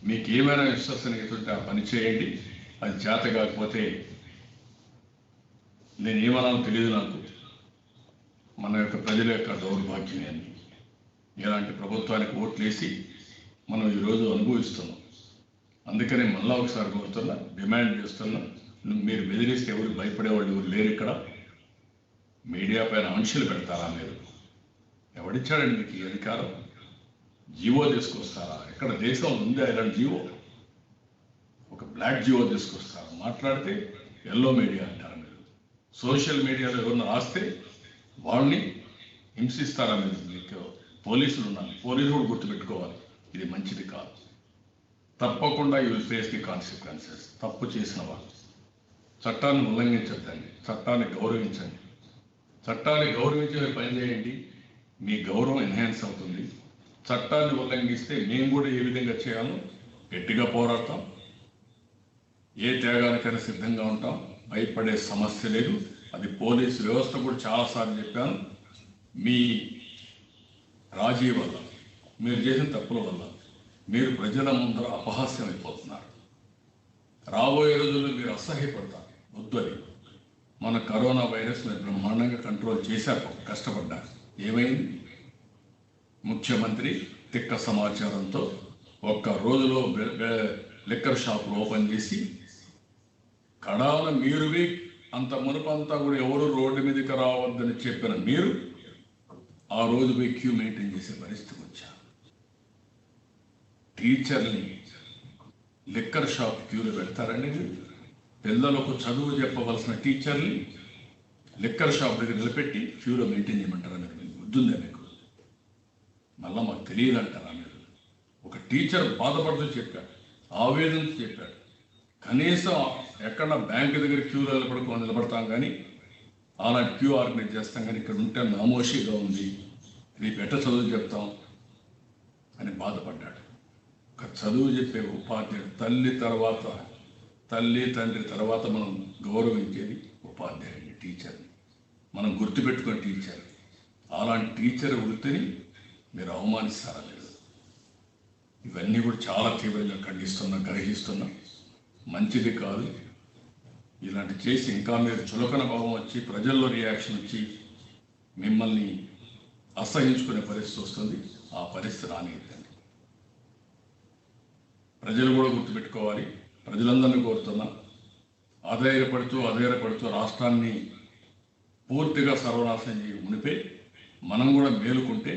మీకు ఏమైనా విశ్వసనీయత ఉంటే ఆ పని చేయండి. అది చేత కాకపోతే నేను ఏమనాలో తెలియదు. నాకు మన యొక్క ప్రజల యొక్క దౌర్భాగ్యం అని ఇలాంటి ప్రభుత్వానికి ఓట్లేసి మనం ఈరోజు అనుభవిస్తున్నాం. అందుకని మళ్ళా ఒకసారి కోరుతున్నా, డిమాండ్ చేస్తున్నా, మీరు బెదిరిస్తే ఎవరు భయపడేవాళ్ళు ఎవరు లేరు. ఇక్కడ మీడియా పైన ఆంక్షలు పెడతారా? మీరు ఎవడిచ్చాడండి మీకు ఈ అధికారం? జీవో తీసుకొస్తారా? ఎక్కడ దేశం ఉంది ఇలాంటి జీవో? ఒక బ్లాక్ జీవో తీసుకొస్తారా? మాట్లాడితే ఎల్లో మీడియా అంటారు మీరు. సోషల్ మీడియాలో ఎవరిని రాస్తే వాళ్ళని హింసిస్తారా మీరు? మీకు పోలీసులు ఉన్నారు, పోలీసులు కూడా గుర్తుపెట్టుకోవాలి, ఇది మంచిది కాదు. తప్పకుండా you will face the consequences. తప్పు చేసిన వాళ్ళు చట్టాన్ని ఉల్లంఘించద్దండి, చట్టాన్ని గౌరవించండి. చట్టాన్ని గౌరవించి పని చేయండి, మీ గౌరవం ఎన్హాన్స్ అవుతుంది. చట్టాన్ని ఉల్లంఘిస్తే మేము కూడా ఏ విధంగా చేయాలో గట్టిగా పోరాడతాం, ఏ త్యాగానికైనా సిద్ధంగా ఉంటాం. భయపడే సమస్య లేదు. అది పోలీసు వ్యవస్థ కూడా చాలాసార్లు చెప్పాను. మీ రాజీ వల్ల, మీరు చేసిన తప్పుల వల్ల మీరు ప్రజల ముందర అపహాస్యం అయిపోతున్నారు. రాబోయే రోజుల్లో మీరు అసహ్యపడతారు. వద్దు. అది మన కరోనా వైరస్ మీరు బ్రహ్మాండంగా కంట్రోల్ చేశారు, కష్టపడ్డారు. ఏమైంది? ముఖ్యమంత్రి తిక్క సమాచారంతో ఒక్క రోజులో లిక్కర్ షాపులు ఓపెన్ చేసి కడాన మీరువి అంత మునుపంతా కూడా ఎవరు రోడ్డు మీదకి రావద్దని చెప్పిన మీరు ఆ రోజు పోయి క్యూ మెయింటైన్ చేసే పరిస్థితికి వచ్చారు. టీచర్ని లిక్కర్ షాప్ క్యూలో పెడతారండి? పిల్లలకు చదువు చెప్పవలసిన టీచర్ని లిక్కర్ షాప్ దగ్గర నిలబెట్టి క్యూలో మెయింటైన్ చేయమంటారా? మీరు బుద్ధుందా మీకు? మళ్ళా మాకు తెలియదంటారా మీరు? ఒక టీచర్ బాధపడుతూ చెప్పాడు, ఆవేదనతో చెప్పాడు. కనీసం ఎక్కడ బ్యాంకు దగ్గర క్యూలో నిలబడతాం కానీ అలాంటి క్యూ ఆర్గనైజ్ చేస్తాం కానీ ఇక్కడ ఉంటే నామోషిగా ఉంది, రేపు ఎట్ట చదువు చెప్తాం అని బాధపడ్డాడు. ఒక చదువు చెప్పే ఉపాధ్యాయుడు, తల్లి తండ్రి తర్వాత మనం గౌరవించేది ఉపాధ్యాయుడిని, టీచర్ని. మనం గుర్తుపెట్టుకునే టీచర్. అలాంటి టీచర్ వృత్తిని మీరు అవమానిస్తారా? మీరు ఇవన్నీ కూడా చాలా తీవ్రంగా ఖండిస్తున్నా, గ్రహిస్తున్నా. మంచిది కాదు. ఇలాంటి చేసి ఇంకా మీరు చులకన భావం వచ్చి ప్రజల్లో రియాక్షన్ వచ్చి మిమ్మల్ని అసహించుకునే పరిస్థితి వస్తుంది. ఆ పరిస్థితి రానిద్దండి. ప్రజలు కూడా గుర్తుపెట్టుకోవాలి. ప్రజలందరినీ కోరుతున్నా, అధైర్యపడుతూ రాష్ట్రాన్ని పూర్తిగా సర్వనాశనం మునిపే మనం కూడా మేలుకుంటే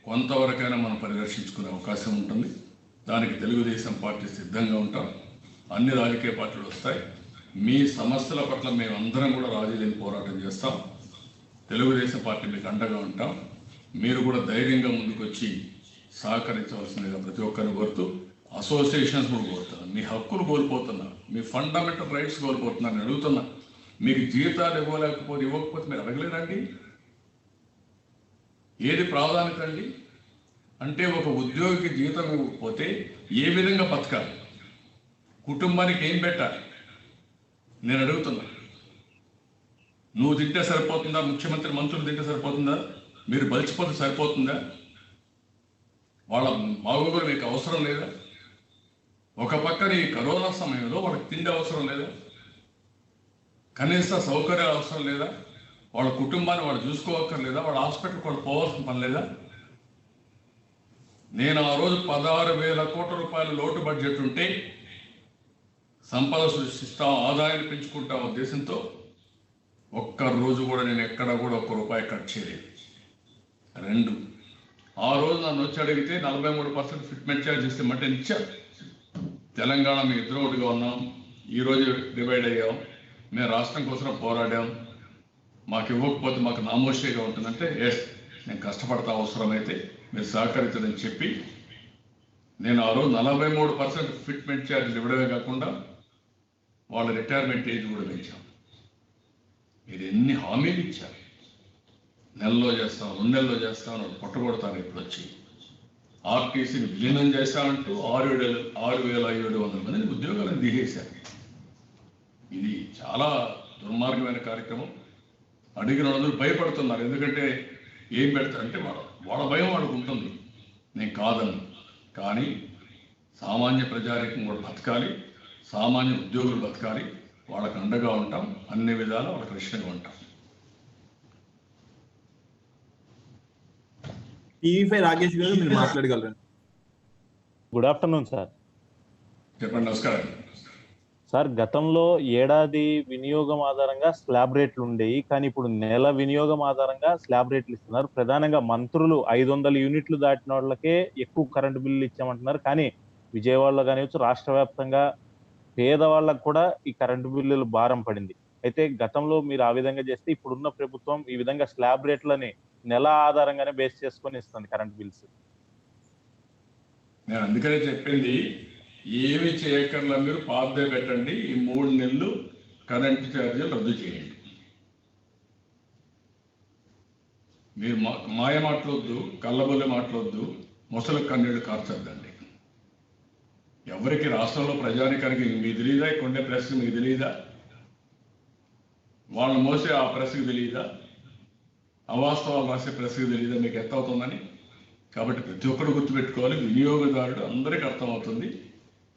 కొంతవరకైనా మనం పరిరక్షించుకునే అవకాశం ఉంటుంది. దానికి తెలుగుదేశం పార్టీ సిద్ధంగా ఉంటాం. అన్ని రాజకీయ పార్టీలు వస్తాయి. మీ సమస్యల పట్ల మేమందరం కూడా రాజీ లేని పోరాటం చేస్తాం. తెలుగుదేశం పార్టీ మీకు అండగా ఉంటాం. మీరు కూడా ధైర్యంగా ముందుకొచ్చి సహకరించవలసిందిగా ప్రతి ఒక్కరిని కోరుతూ, అసోసియేషన్స్ కూడా కోరుతున్నా. మీ హక్కులు కోల్పోతున్నారు, మీ ఫండమెంటల్ రైట్స్ కోల్పోతున్నారని అడుగుతున్నా. మీకు జీతాలు ఇవ్వకపోతే మీరు అడగలేరండి? ఏది ప్రాధాన్యత అండి? అంటే ఒక ఉద్యోగికి జీతం ఇవ్వకపోతే ఏ విధంగా బతకాలి? కుటుంబానికి ఏం పెట్టాలి? నేను అడుగుతున్నా. నువ్వు తింటే సరిపోతుందా? ముఖ్యమంత్రి మంత్రులు తింటే సరిపోతుందా? మీరు బలిచిపోతే సరిపోతుందా? వాళ్ళ బాగోగులు మీకు అవసరం లేదా? ఒక పక్కన ఈ కరోనా సమయంలో వాళ్ళకి తిండి అవసరం లేదా? కనీస సౌకర్యాలు అవసరం లేదా? వాళ్ళ కుటుంబాన్ని వాళ్ళు చూసుకోవక్కర్లేదా? వాళ్ళ హాస్పిటల్కి వాళ్ళు పోవాల్సిన పని లేదా? నేను ఆ రోజు 16,000 కోట్ల రూపాయల లోటు బడ్జెట్ ఉంటే సంపద సృష్టిస్తాం, ఆదాయాన్ని పెంచుకుంటాం ఉద్దేశంతో ఒక్క రోజు కూడా నేను ఎక్కడ కూడా ₹1 కట్ చేయలేదు. 2, ఆ రోజు నన్ను వచ్చి అడిగితే 43% ఫిట్మెంట్ ఛార్జ్ ఇస్తామంటే ఇచ్చాను. తెలంగాణ మేము ఇద్దరు ఒకటిగా ఉన్నాం, ఈరోజు డివైడ్ అయ్యాం, మేము రాష్ట్రం కోసం పోరాడాం, మాకు ఇవ్వకపోతే మాకు నామోషిగా ఉంటుందంటే ఎస్ నేను కష్టపడతా, అవసరమైతే మీరు సహకరించదని చెప్పి నేను ఆ రోజు 43% ఫిట్మెంట్ ఛార్జీలు ఇవ్వడమే కాకుండా వాళ్ళ రిటైర్మెంట్ ఏజ్ కూడా పెంచాం. మీరు ఎన్ని హామీలు ఇచ్చారు? నెలలో చేస్తాం, 2 నెలల్లో చేస్తాం, పొట్టగొడతాను ఇప్పుడు వచ్చి. ఆర్టీసీని విలీనం చేశామంటూ 6,700 మందిని ఉద్యోగాలను తీసేశారు. ఇది చాలా దుర్మార్గమైన కార్యక్రమం. అడిగిన వాళ్ళందరూ భయపడుతున్నారు. ఎందుకంటే ఏం పెడతారంటే వాళ్ళ భయం వాళ్ళకు ఉంటుంది. నేను కాదను, కానీ సామాన్య ప్రజానికం కూడా బతకాలి, సామాన్య ఉద్యోగులు బతకాలి, వాళ్ళకు అండగా ఉంటాం, అన్ని విధాలు వాళ్ళకి రక్షణగా ఉంటాం. టీవీ5 రాకేష్ గారు, మీరు మాట్లాడగలరు. Good afternoon sir. చెప్పండి. నమస్కారం సార్. గతంలో ఏడాది వినియోగం ఆధారంగా స్లాబ్ రేట్లు ఉండేవి, కానీ ఇప్పుడు నెల వినియోగం ఆధారంగా స్లాబ్ రేట్లు ఇస్తున్నారు. ప్రధానంగా మంత్రులు 500 యూనిట్లు దాటిన వాళ్ళకే ఎక్కువ కరెంటు బిల్లులు ఇచ్చామంటున్నారు. కానీ విజయవాడలో కానివచ్చు, రాష్ట్ర వ్యాప్తంగా పేదవాళ్ళకు కూడా ఈ కరెంటు బిల్లులు భారం పడింది. అయితే గతంలో మీరు ఆ విధంగా చేస్తే, ఇప్పుడున్న ప్రభుత్వం ఈ విధంగా స్లాబ్ రేట్లని నెల ఆధారంగానే బేస్ చేసుకొని ఇస్తుంది కరెంట్ బిల్స్. నేను అందుకనే చెప్పింది, ఏమి చేయక్కర్లా, మీరు పాతదే పెట్టండి, ఈ 3 నెలలు కరెంటు ఛార్జీలు రద్దు చేయండి. మీరు మాయ మాటలొద్దు, కళ్ళబొల్లి మాటలొద్దు, ముసలి కన్నీళ్లు కార్చొద్దండి. ఎవరికి రాష్ట్రంలో ప్రజానికానికి మీకు తెలియదా? కొండే ప్రెస్ మీకు తెలియదా? వాళ్ళని మోసే ఆ ప్రెస్కి తెలియదా? అవాస్తవాలు రాసే ప్రెస్కి తెలియదా మీకు ఎంత అవుతుందని? కాబట్టి ప్రతి ఒక్కరు గుర్తుపెట్టుకోవాలి, వినియోగదారుడు అందరికీ అర్థమవుతుంది.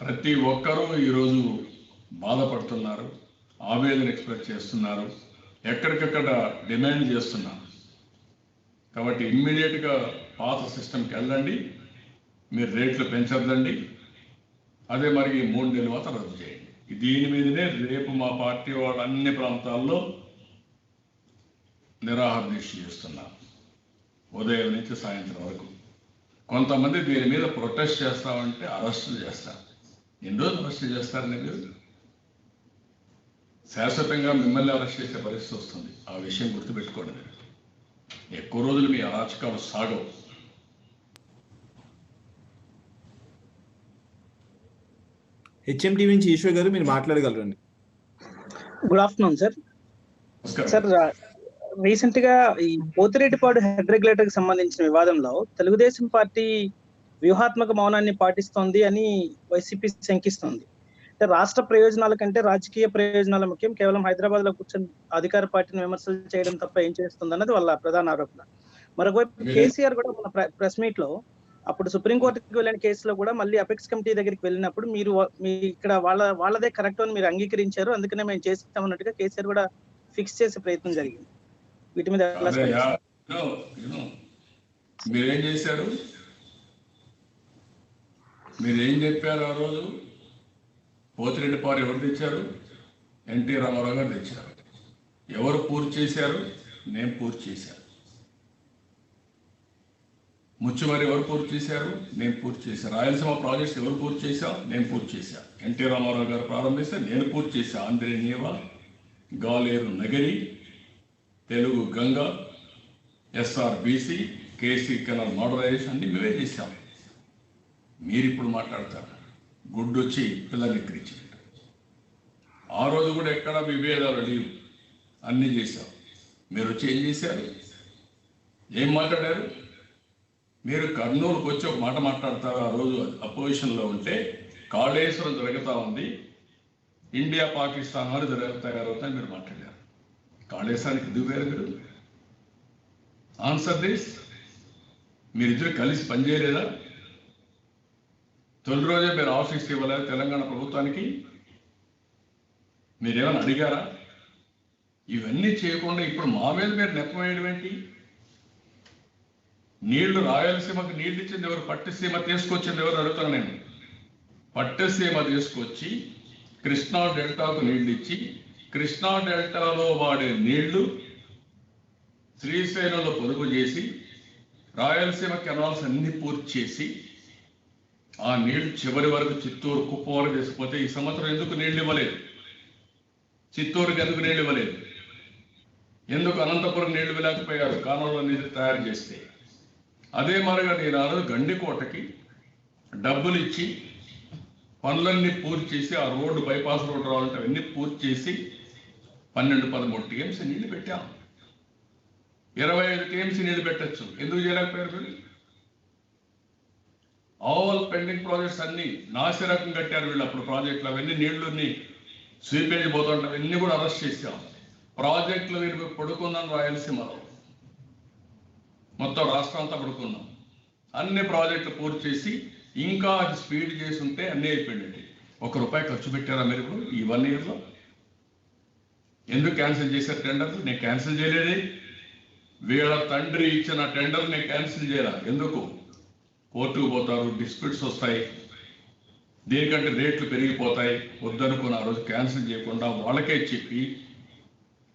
ప్రతి ఒక్కరూ ఈరోజు బాధపడుతున్నారు, ఆవేదన ఎక్స్ప్రెస్ చేస్తున్నారు, ఎక్కడికక్కడ డిమాండ్ చేస్తున్నారు. కాబట్టి ఇమ్మీడియట్గా పాత సిస్టమ్కి వెళ్ళండి, మీరు రేట్లు పెంచద్దండి. అదే మరి 3 నెలల మాత్రం రద్దు చేయండి. దీని మీదనే రేపు మా పార్టీ వాళ్ళు అన్ని ప్రాంతాల్లో నిరాహార దీక్ష చేస్తున్నారు, ఉదయం నుంచి సాయంత్రం వరకు. కొంతమంది దీని మీద ప్రొటెస్ట్ చేస్తామంటే అరెస్టులు చేస్తారు. ఎన్ని రోజులు అరెస్ట్ చేస్తారని మీరు? శాశ్వతంగా మిమ్మల్ని అరెస్ట్ చేసే పరిస్థితి వస్తుంది. ఆ విషయం గుర్తుపెట్టుకోండి. మీరు ఎక్కువ రోజులు మీ అరాచకాలు సాగవు. హెచ్ఎంటీవీ నుంచి ఈశ్వర్ గారు, మీరు మాట్లాడగలరండి. Good afternoon sir. Sir, recent గా ఈ పోతిరెడ్డిపాడు హెడ్ రెగ్యులేటర్ కి సంబంధించిన వివాదంలో తెలుగుదేశం పార్టీ వ్యూహాత్మక మౌనాన్ని పాటిస్తోంది అని వైసీపీ శంకిస్తోంది. అంటే రాష్ట్ర ప్రయోజనాల కంటే రాజకీయ ప్రయోజనాల ముఖ్యం, కేవలం హైదరాబాద్ లో కూర్చొని అధికార పార్టీని విమర్శలు చేయడం తప్ప ఏం చేస్తుంది అన్నది వాళ్ళ ప్రధాన ఆరోపణ. మరొకవైపు కేసీఆర్ కూడా మన ప్రెస్ మీట్ లో అప్పుడు సుప్రీంకోర్టుకి వెళ్ళిన కేసులో కూడా మళ్ళీ అపెక్స్ కమిటీ దగ్గరికి వెళ్ళినప్పుడు మీరు ఇక్కడ వాళ్ళదే కరెక్ట్ అని మీరు అంగీకరించారు, అందుకనే మేము చేస్తామన్నట్టుగా కేసీఆర్ కూడా ఫిక్స్ చేసే ప్రయత్నం జరిగింది. వీటి మీద మీరేం చేశారు? మీరేం చెప్పారు ఆ రోజు? పోతిరెడ్డిపాడు ఎవరు తెచ్చారు? ఎన్టీ రామారావు గారు తెచ్చారు. ఎవరు పూర్తి చేశారు? నేను పూర్తి చేశాను. ముచ్చుమరి ఎవరు పూర్తి చేశారు? నేను పూర్తి చేశాను. రాయలసీమ ప్రాజెక్ట్స్ ఎవరు పూర్తి చేశాం? నేను పూర్తి చేశాను. ఎన్టీ రామారావు గారు ప్రారంభిస్తే నేను పూర్తి చేశాను. Handri Neeva, Galeru Nagari, Telugu Ganga, SRBC, KC canal modernisation అన్ని మేమే చేశాం. మీరు ఇప్పుడు మాట్లాడతారు గుడ్డు వచ్చి పిల్లల్ని ఎక్కిరించినట్టు. ఆ రోజు కూడా ఎక్కడ విభేదాలు లేవు, అన్నీ చేశాం. మీరు వచ్చి ఏం చేశారు? ఏం మాట్లాడారు? మీరు కర్నూలుకు వచ్చి ఒక మాట మాట్లాడతారు. ఆ రోజు అపోజిషన్లో ఉంటే కాళేశ్వరం జరుగుతూ ఉంది, ఇండియా పాకిస్తాన్ అని తయారవుతాయని మీరు మాట్లాడారు. కాళేశ్వరానికి ఎందుకు వేరు? మీరు ఆన్సర్ దిస్. మీరిద్దరు కలిసి పనిచేయలేదా? తొలి రోజే మీరు ఆఫీస్ ఇవ్వలేదు తెలంగాణ ప్రభుత్వానికి? మీరేమైనా అడిగారా? ఇవన్నీ చేయకుండా ఇప్పుడు మా మీద మీరు నెప్పవేయడం ఏంటి? నీళ్లు రాయలసీమకు నీళ్ళు ఇచ్చింది ఎవరు? పట్టిసీమ తీసుకొచ్చింది ఎవరు అడుగుతాను నేను. పట్టిసీమ తీసుకొచ్చి కృష్ణా డెల్టాకు నీళ్లు ఇచ్చి, కృష్ణా డెల్టాలో వాడే నీళ్లు శ్రీశైలంలో పొదుపు చేసి, రాయలసీమ కెనాల్స్ అన్ని పూర్తి చేసి, ఆ నీళ్లు చివరి వరకు చిత్తూరు కుప్పం వరకు తీసుకుపోతే ఈ సంవత్సరం ఎందుకు నీళ్లు ఇవ్వలేదు? చిత్తూరుకి ఎందుకు నీళ్లు ఇవ్వలేదు? ఎందుకు అనంతపురం నీళ్లు ఇవ్వలేకపోయారు? కాలువలో నీళ్ళు తయారు చేస్తే. అదే మరిగా నేను ఆ రోజు గండికోటకి డబ్బులు ఇచ్చి పనులన్నీ పూర్తి చేసి, ఆ రోడ్డు బైపాస్ రోడ్డు రావాలంటే అవన్నీ పూర్తి చేసి 12-13 టీఎంసీ నీళ్లు పెట్టాం. 25 టీఎంసీ నీళ్లు పెట్టచ్చు. ఎందుకు చేయలేకపోయారు మీరు? ఆల్ పెండింగ్ ప్రాజెక్ట్స్ అన్ని నాసిరకం కట్టారు వీళ్ళు. అప్పుడు ప్రాజెక్టులు అవన్నీ నీళ్లుని స్వీపేజ్ పోతుంటాం, అవన్నీ కూడా అరెస్ట్ చేశాం. ప్రాజెక్టులు మీరు పడుకున్నాం రాయలసీమలో, మొత్తం రాష్ట్రం అంతా పడుకున్నాం. అన్ని ప్రాజెక్టులు పూర్తి చేసి ఇంకా అది స్పీడ్ చేసి ఉంటే అన్నీ అయిపోయింది. ₹1 ఖర్చు పెట్టారా మీరు ఇప్పుడు ఈ 1 ఇయర్లో? ఎందుకు క్యాన్సిల్ చేశారు టెండర్? నేను క్యాన్సిల్ చేయలేదే. వీళ్ళ తండ్రి ఇచ్చిన టెండర్ నేను క్యాన్సిల్ చేయాల. ఎందుకు? కోర్టుకు పోతారు, డిస్ప్యూట్స్ వస్తాయి, దీనికంటే రేట్లు పెరిగిపోతాయి. వద్దనుకున్న ఆ రోజు క్యాన్సిల్ చేయకుండా వాళ్ళకే చెప్పి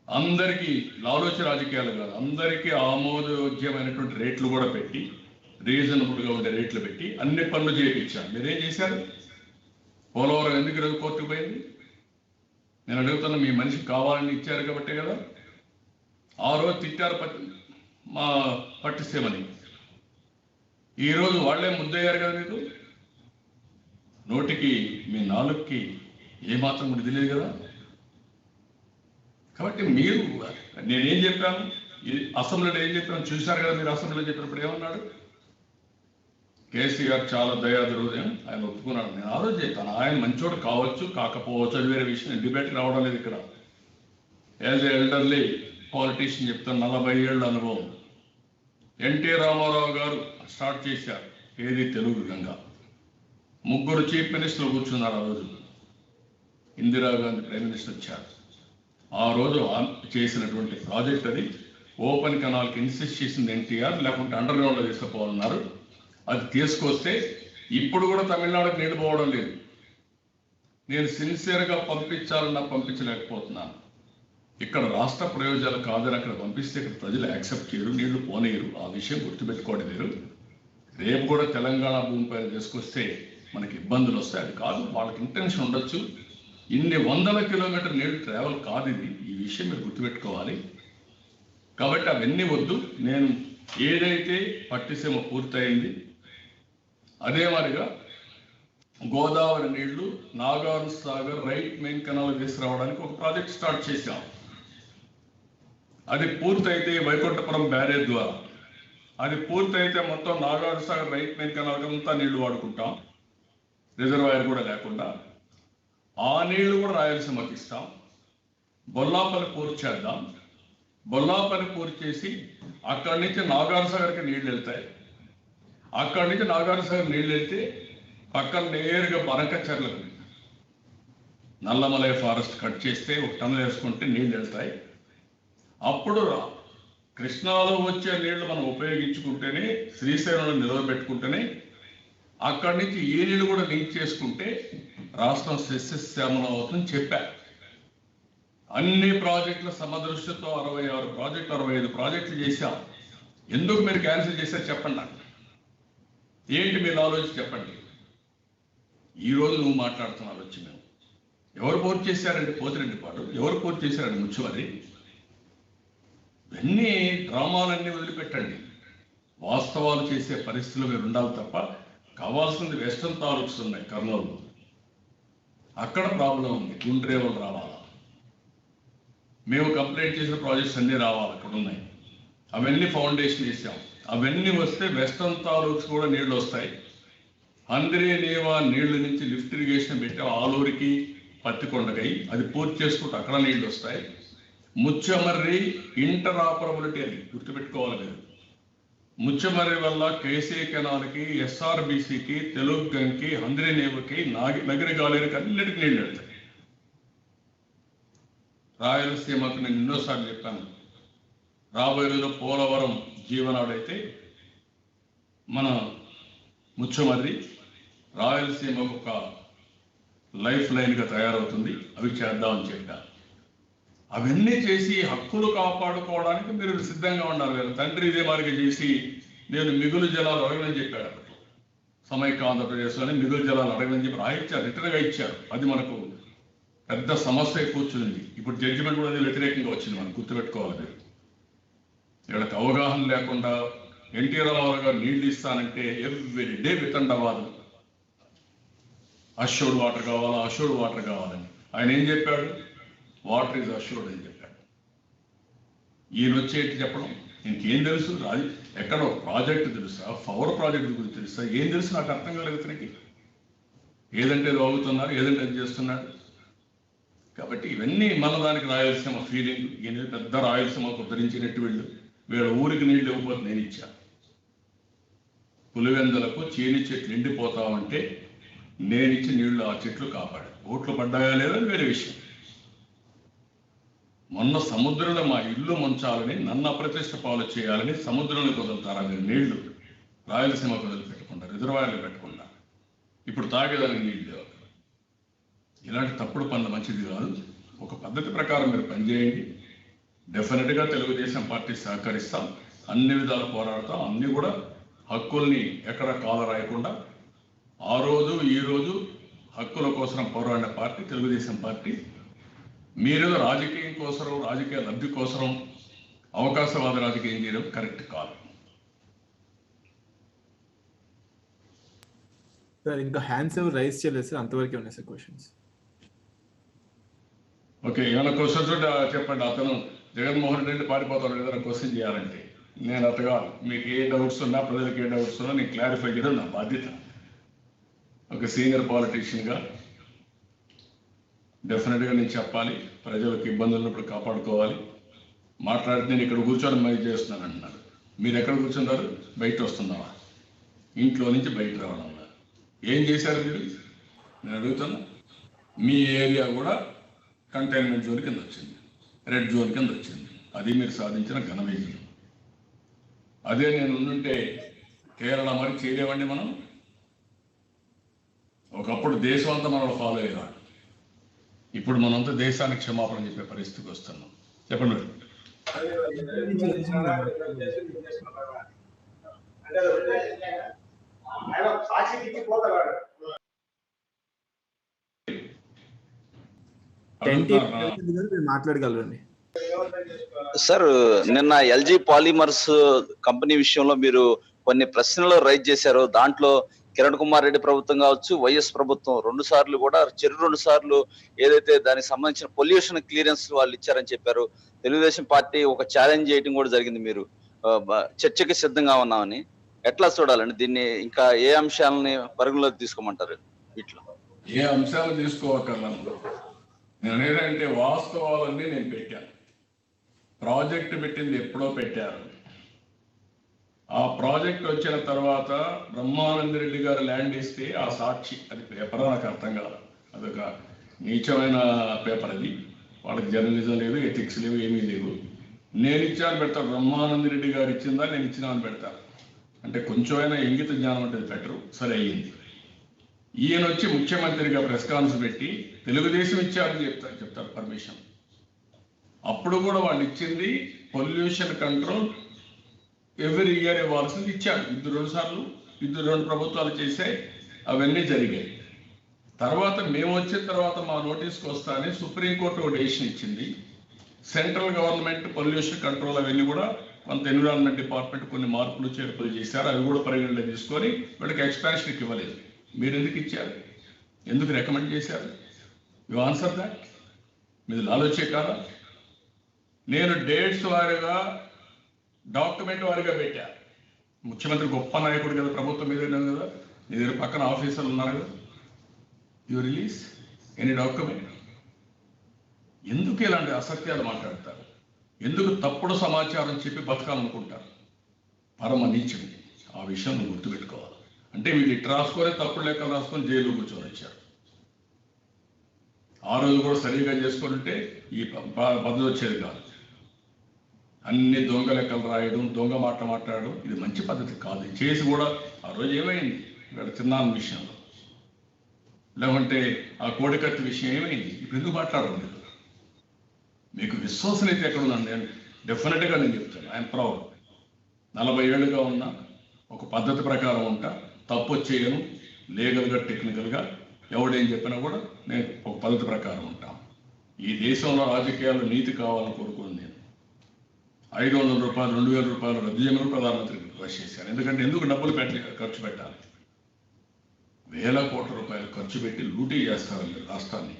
అందరికీ లాలోచి రాజకీయాలు కాదు, అందరికీ ఆమోదయోగ్యమైనటువంటి రేట్లు కూడా పెట్టి, రీజనబుల్గా ఉండే రేట్లు పెట్టి అన్ని పనులు చేయించారు. మీరేం చేశారు? పోలవరం ఎందుకు ఈరోజు కోర్టుకు పోయింది? నేను అడుగుతున్నా, మీ మనిషి కావాలని ఇచ్చారు కాబట్టే కదా. ఆ రోజు తిట్టారు మా పట్టిసేమని, ఈరోజు వాళ్ళే ముద్దయ్యారు కదా. మీకు నోటికి మీ నాలుగుకి ఏమాత్రం కూడా తెలియదు కదా. కాబట్టి మీరు, నేనేం చెప్పాను అసెంబ్లీలో, ఏం చెప్పాను చూశారు కదా మీరు. అసెంబ్లీలో చెప్పినప్పుడు ఏమన్నాడు? కేసీఆర్ చాలా దయాది హృదయం, ఆయన ఒప్పుకున్నాడు. నేను ఆ రోజు చెప్పాను, ఆయన మంచోడు కావచ్చు కాకపోవచ్చు, అది వేరే విషయం, డిబేట్ రావడం లేదు ఇక్కడ. యాజ్ ఏ ఎల్డర్లీ పాలిటీషియన్ చెప్తాను, 40 ఏళ్ళ అనుభవం. ఎన్టీ రామారావు గారు స్టార్ట్ చేశారు ఏది తెలుగు గంగా. 3 చీఫ్ మినిస్టర్లు కూర్చున్నారు ఆ రోజు. ఇందిరాగాంధీ ప్రైమ్ మినిస్టర్ వచ్చారు. ఆ రోజు చేసినటువంటి ప్రాజెక్ట్ అది. ఓపెన్ కెనాల్కి ఇన్సిస్ట్ చేసింది ఎన్టీఆర్, లేకుంటే అండర్ గ్రౌండ్లో తీసుకుపోవాలన్నారు. అది తీసుకొస్తే ఇప్పుడు కూడా తమిళనాడుకు నీళ్ళు పోవడం లేదు. నేను సిన్సియర్గా పంపించాలన్నా పంపించలేకపోతున్నాను. ఇక్కడ రాష్ట్ర ప్రయోజనాలు కాదని అక్కడ పంపిస్తే ఇక్కడ ప్రజలు యాక్సెప్ట్ చేయరు, నీళ్లు పోనీయరు. ఆ విషయం గుర్తుపెట్టుకోవడం వేరు. రేపు కూడా తెలంగాణ భూమిపైన తీసుకొస్తే మనకి ఇబ్బందులు వస్తాయి. అది కాదు, వాళ్ళకి ఇంటెన్షన్ ఉండొచ్చు. ఇన్ని 100 కిలోమీటర్ నీళ్లు ట్రావెల్ కాదు ఇది. ఈ విషయం మీరు గుర్తుపెట్టుకోవాలి. కాబట్టి అవన్నీ వద్దు. నేను ఏదైతే పట్టిసీమ పూర్తయింది, అదే మాదిరిగా గోదావరి నీళ్లు Nagar Sagar right main canal తీసుకురావడానికి ఒక ప్రాజెక్ట్ స్టార్ట్ చేశాం. అది పూర్తయితే వైకుంఠపురం బ్యారేజ్ ద్వారా, అది పూర్తయితే మొత్తం Nagar Sagar right main canal అంతా నీళ్లు వాడుకుంటాం, రిజర్వాయర్ కూడా లేకుండా. ఆ నీళ్లు కూడా రాయలసీమకి ఇస్తాం. బొల్లాపల్లి పూర్తి చేద్దాం. బొల్లాపల్లి పూర్తి చేసి అక్కడి నుంచి నాగార్ సాగర్కి నీళ్లు వెళ్తాయి. అక్కడి నుంచి నాగార్ సాగర్ నీళ్లు వెళ్తే పక్కన నేరుగా బనకచర్లకు, నల్లమలై ఫారెస్ట్ కట్ చేస్తే ఒక టన్నులు వేసుకుంటే నీళ్లు వెళ్తాయి. అప్పుడు కృష్ణాలో వచ్చే నీళ్లు మనం ఉపయోగించుకుంటేనే, శ్రీశైలంలో నిలవబెట్టుకుంటేనే, అక్కడి నుంచి ఈ నీళ్లు కూడా లింక్ చేసుకుంటే రాష్ట్రం సస్యశ్యామలం అవుతుందని చెప్పారు. అన్ని ప్రాజెక్టుల సమదృష్టితో 66 ప్రాజెక్టులు 65 ప్రాజెక్టులు చేశాం. ఎందుకు మీరు క్యాన్సిల్ చేశారు చెప్పండి నాకు. ఏంటి మీరు ఆలోచించి చెప్పండి. ఈరోజు నువ్వు మాట్లాడుతున్నారు వచ్చి మేము ఎవరు పూర్తి చేశారంటే పోతిరెడ్డి పాటు, ఎవరు పూర్తి చేశారంటే ముచ్చుమరి. ఇవన్నీ డ్రామాలన్నీ వదిలిపెట్టండి. వాస్తవాలు చేసే పరిస్థితులు మీరు ఉండాలి తప్ప. కావాల్సింది వెస్టర్న్ తాలూక్స్ ఉన్నాయి కర్నూలు, అక్కడ ప్రాబ్లం ఉంది. గుండ్రేవలు రావాలా, మేము కంప్లీట్ చేసిన ప్రాజెక్ట్స్ అన్నీ రావాలి, అక్కడ ఉన్నాయి. అవన్నీ ఫౌండేషన్ వేసాం. అవన్నీ వస్తే వెస్టర్న్ తాలూక్స్ కూడా నీళ్లు వస్తాయి. అందరి నీవా నీళ్ల నుంచి లిఫ్ట్ ఇరిగేషన్ పెట్టాం ఆలూరికి పత్తికొండకై, అది పూర్తి చేసుకుంటే అక్కడ నీళ్లు వస్తాయి. ముచ్చమర్రి ఇంటర్ ఆపరబిలిటీ అది గుర్తుపెట్టుకోవాలి మీరు. ముచ్చమర్రి వల్ల కేసీ కెనాల్కి, ఎస్ఆర్బిసికి, తెలుగుగంకి, హంద్రీనేవుకి, నగిరి గాలేరికి అన్నిటికీ నీళ్లు వెళ్తాయి. రాయలసీమకు నేను ఎన్నోసార్లు చెప్పాను, రాబోయే రోజుల్లో పోలవరం జీవనాడైతే మన ముచ్చమర్రి రాయలసీమకు ఒక లైఫ్ లైన్గా తయారవుతుంది. అవి చేద్దామని చెప్పాను. అవన్నీ చేసి హక్కులు కాపాడుకోవడానికి మీరు సిద్ధంగా ఉండాలి కదా. తండ్రి ఇదే మార్గం చేసి నేను మిగులు జలాలు అడగనని చెప్పాడు. అప్పుడు సమైక్య ఆంధ్రప్రదేశ్లోనే మిగులు జలాలు అడగనని చెప్పి రాయించారు, రిటర్న్గా ఇచ్చారు. అది మనకు పెద్ద సమస్య కూర్చుంది. ఇప్పుడు జడ్జిమెంట్ కూడా వ్యతిరేకంగా వచ్చింది, మనం గుర్తుపెట్టుకోవాలి. మీరు వీళ్ళకి అవగాహన లేకుండా ఎన్టీ రామారావు గారు నీళ్లు ఇస్తానంటే ఎవ్రీ డే వితండవాదం. అష్యూర్డ్ వాటర్ కావాలా, అష్యూర్డ్ వాటర్ కావాలని. ఆయన ఏం చెప్పాడు? వాటర్ ఈజ్ అష్యూర్డ్ అని చెప్పాడు. ఈయన వచ్చేటి చెప్పడం ఇంకేం తెలుసు? ఎక్కడో ప్రాజెక్ట్ తెలుసా, పవర్ ప్రాజెక్ట్ గురించి తెలుసా, ఏం తెలుసు? నాకు అర్థం కాలేదు ఇతనికి. ఏదంటే వాగుతున్నారు, ఏదంటే అది చేస్తున్నాడు. కాబట్టి ఇవన్నీ మన దానికి రాయలసీమ ఫీలింగ్. ఈయన పెద్ద రాయలసీమకు ఉద్ధరించినట్టు వీళ్ళ ఊరికి నీళ్ళు ఇవ్వకపోతే నేను ఇచ్చా. పులివెందులకు చీని చెట్లు ఎండిపోతామంటే నేను ఇచ్చి నీళ్లు ఆ చెట్లు కాపాడు. ఓట్లు పడ్డాయా లేదా వేరే విషయం. మొన్న సముద్రంలో మా ఇల్లు ముంచాలని, నన్ను అప్రతిష్ట పాలు చేయాలని సముద్రంలో వదులుతారా మీరు నీళ్లు? రాయలసీమకు వదిలిపెట్టకుండా, రిజర్వాయర్లు పెట్టకుండా, ఇప్పుడు తాగేదానికి నీళ్ళు లేవు. ఇలాంటి తప్పుడు పనులు మంచిది కాదు. ఒక పద్ధతి ప్రకారం మీరు పనిచేయండి. డెఫినెట్గా తెలుగుదేశం పార్టీ సహకరిస్తాం, అన్ని విధాలు పోరాడతాం. అన్ని కూడా హక్కుల్ని ఎక్కడ కాలు రాయకుండా ఆ రోజు ఈ రోజు హక్కుల కోసం పోరాడిన పార్టీ తెలుగుదేశం పార్టీ. మీరేదో రాజకీయం కోసం, రాజకీయ లబ్ధి కోసం అవకాశవాద రాజకీయం చేయడం కరెక్ట్ కాదు. సార్ ఇంకా హ్యాండ్స్ ఎవరు రైజ్ చేయలేదు సార్, అంతవరకే ఉన్నాయి సార్ క్వశ్చన్స్. ఓకే, ఏమైనా క్వశ్చన్స్ ఉంటే చెప్పండి. అతను జగన్మోహన్ రెడ్డి పారిపోతాడు ఏదైనా క్వశ్చన్ చేయాలంటే. నేను అతగా మీకు ఏ డౌట్స్ ఉన్నా, ప్రజలకు ఏ డౌట్స్ ఉన్నా నేను క్లారిఫై చేయడం నా బాధ్యత. ఒక సీనియర్ పాలిటీషియన్గా డెఫినెట్గా నేను చెప్పాలి. ప్రజలకు ఇబ్బందులు ఉన్నప్పుడు కాపాడుకోవాలి. మాట్లాడితే నేను ఇక్కడ కూర్చొని మైక్ చేస్తున్నాను అంటున్నారు. మీరు ఎక్కడ కూర్చున్నారు? బయట వస్తున్నావా? ఇంట్లో నుంచి బయట రావడం. ఏం చేశారు మీరు? నేను అడుగుతున్నా. మీ ఏరియా కూడా కంటైన్మెంట్ జోన్ కింద వచ్చింది, రెడ్ జోన్ కింద వచ్చింది. అది మీరు సాధించిన ఘన విజయం. అదే నేను ఉండుంటే కేరళ మరి చేయలేమండి మనం. ఒకప్పుడు దేశం అంతా మనల్ని ఫాలో అయ్యేవాడు. ఇప్పుడు మనంతా దేశానికి క్షమాపణ చెప్పే పరిస్థితికి వస్తున్నాం. చెప్పండి. మాట్లాడగలరండి సార్. నిన్న ఎల్జీ పాలిమర్స్ కంపెనీ విషయంలో మీరు కొన్ని ప్రశ్నలు రైజ్ చేశారు. దాంట్లో కిరణ్ కుమార్ రెడ్డి ప్రభుత్వం కావచ్చు, వైఎస్ ప్రభుత్వం 2 సార్లు కూడా 2 సార్లు ఏదైతే దానికి సంబంధించిన పొల్యూషన్ క్లియరెన్స్ వాళ్ళు ఇచ్చారని చెప్పారు. తెలుగుదేశం పార్టీ ఒక ఛాలెంజ్ చేయడం కూడా జరిగింది. మీరు చర్చకి సిద్ధంగా ఉన్నామని ఎట్లా చూడాలండి దీన్ని? ఇంకా ఏ అంశాలని పరిగణలోకి తీసుకోమంటారు? వీటిలో ఏ అంశాలు తీసుకోవక్కర్లేదు. నేను ఏదంటే వాస్తవాలన్నీ నేను పెట్టాను. ప్రాజెక్టు పెట్టింది ఎప్పుడో పెట్టారు. ఆ ప్రాజెక్ట్ వచ్చిన తర్వాత బ్రహ్మానంద రెడ్డి గారు ల్యాండ్ ఇస్తే ఆ సాక్షి, అది పేపర్ నాకు అర్థం కాదు, అదొక నీచమైన పేపర్. అది వాళ్ళకి జర్నలిజం లేదు, ఎథిక్స్ లేవు, ఏమీ లేవు. నేను ఇచ్చాను పెడతాను. బ్రహ్మానంద రెడ్డి గారు ఇచ్చిందా నేను ఇచ్చినా అని పెడతాను. అంటే కొంచెమైనా ఇంగిత జ్ఞానం అంటే బెటరు. సరే అయ్యింది. ఈయన వచ్చి ముఖ్యమంత్రిగా ప్రెస్ కాన్ఫరెన్స్ పెట్టి తెలుగుదేశం ఇచ్చారని చెప్తారు పర్మిషన్. అప్పుడు కూడా వాళ్ళు ఇచ్చింది పొల్యూషన్ కంట్రోల్ ఎవ్రీ ఇయర్ ఇవ్వాల్సింది ఇచ్చారు. 2 సార్లు 2 ప్రభుత్వాలు చేశాయి. అవన్నీ జరిగాయి. తర్వాత మేము వచ్చిన తర్వాత మా నోటీస్కి వస్తానే సుప్రీంకోర్టు ఒక డెసిషన్ ఇచ్చింది. సెంట్రల్ గవర్నమెంట్ పొల్యూషన్ కంట్రోల్ అవన్నీ కూడా కొంత ఎన్విరాన్మెంట్ డిపార్ట్మెంట్ కొన్ని మార్పులు చేర్పులు చేశారు. అవి కూడా పరిగణలో తీసుకొని వీళ్ళకి ఎక్స్పాన్షన్కి ఇవ్వలేదు. మీరు ఎందుకు ఇచ్చారు? ఎందుకు రికమెండ్ చేశారు? You answer that. మీది ఆలోచే కాదా? నేను డేట్స్ వారీగా, డాక్యుమెంట్ వారీగా పెట్టా. ముఖ్యమంత్రి గొప్ప నాయకుడు కదా, ప్రభుత్వం మీద కదా, మీ దగ్గర పక్కన ఆఫీసర్లు ఉన్నారు కదా. You release any document. ఎందుకు ఇలాంటి అసత్యాలు మాట్లాడతారు? ఎందుకు తప్పుడు సమాచారం చెప్పి బతకాలనుకుంటారు? పరమ నీచుడు. ఆ విషయం నువ్వు గుర్తుపెట్టుకోవాలి. అంటే వీళ్ళు ఇటు రాసుకొని తప్పుడు లెక్కలు రాసుకొని జైలు కూర్చొని వచ్చారు. ఆ రోజు కూడా సరిగా చేసుకొని ఉంటే ఈ పద్ధతి వచ్చేది కాదు. అన్ని దొంగ లెక్కలు రాయడం, దొంగ మాట్లాడడం ఇది మంచి పద్ధతి కాదు. చేసి కూడా ఆ రోజు ఏమైంది? ఇక్కడ తిన్నాను విషయంలో, లేకుంటే ఆ కోడికత్తి విషయం ఏమైంది? ఇప్పుడు ఎందుకు మాట్లాడడం లేదు? మీకు విశ్వసనీయత ఎక్కడ ఉందండి? నేను డెఫినెట్గా నేను చెప్తాను, ఐఎమ్ ప్రౌడ్. 40 ఏళ్ళుగా ఉన్న ఒక పద్ధతి ప్రకారం ఉంటా, తప్పు చేయను. లీగల్గా, టెక్నికల్గా ఎవడేం చెప్పినా కూడా నేను ఒక పద్ధతి ప్రకారం ఉంటాను. ఈ దేశంలో రాజకీయాల్లో నీతి కావాలని కోరుకుని నేను 500 రూపాయలు 2000 రూపాయలు రద్దు చేయమని ప్రధానమంత్రికి రిక్వెస్ట్ చేశాను. ఎందుకంటే ఎందుకు డబ్బులు ఖర్చు పెట్టాలి? వేల కోట్ల రూపాయలు ఖర్చు పెట్టి లూటీ చేస్తారు రాష్ట్రాన్ని.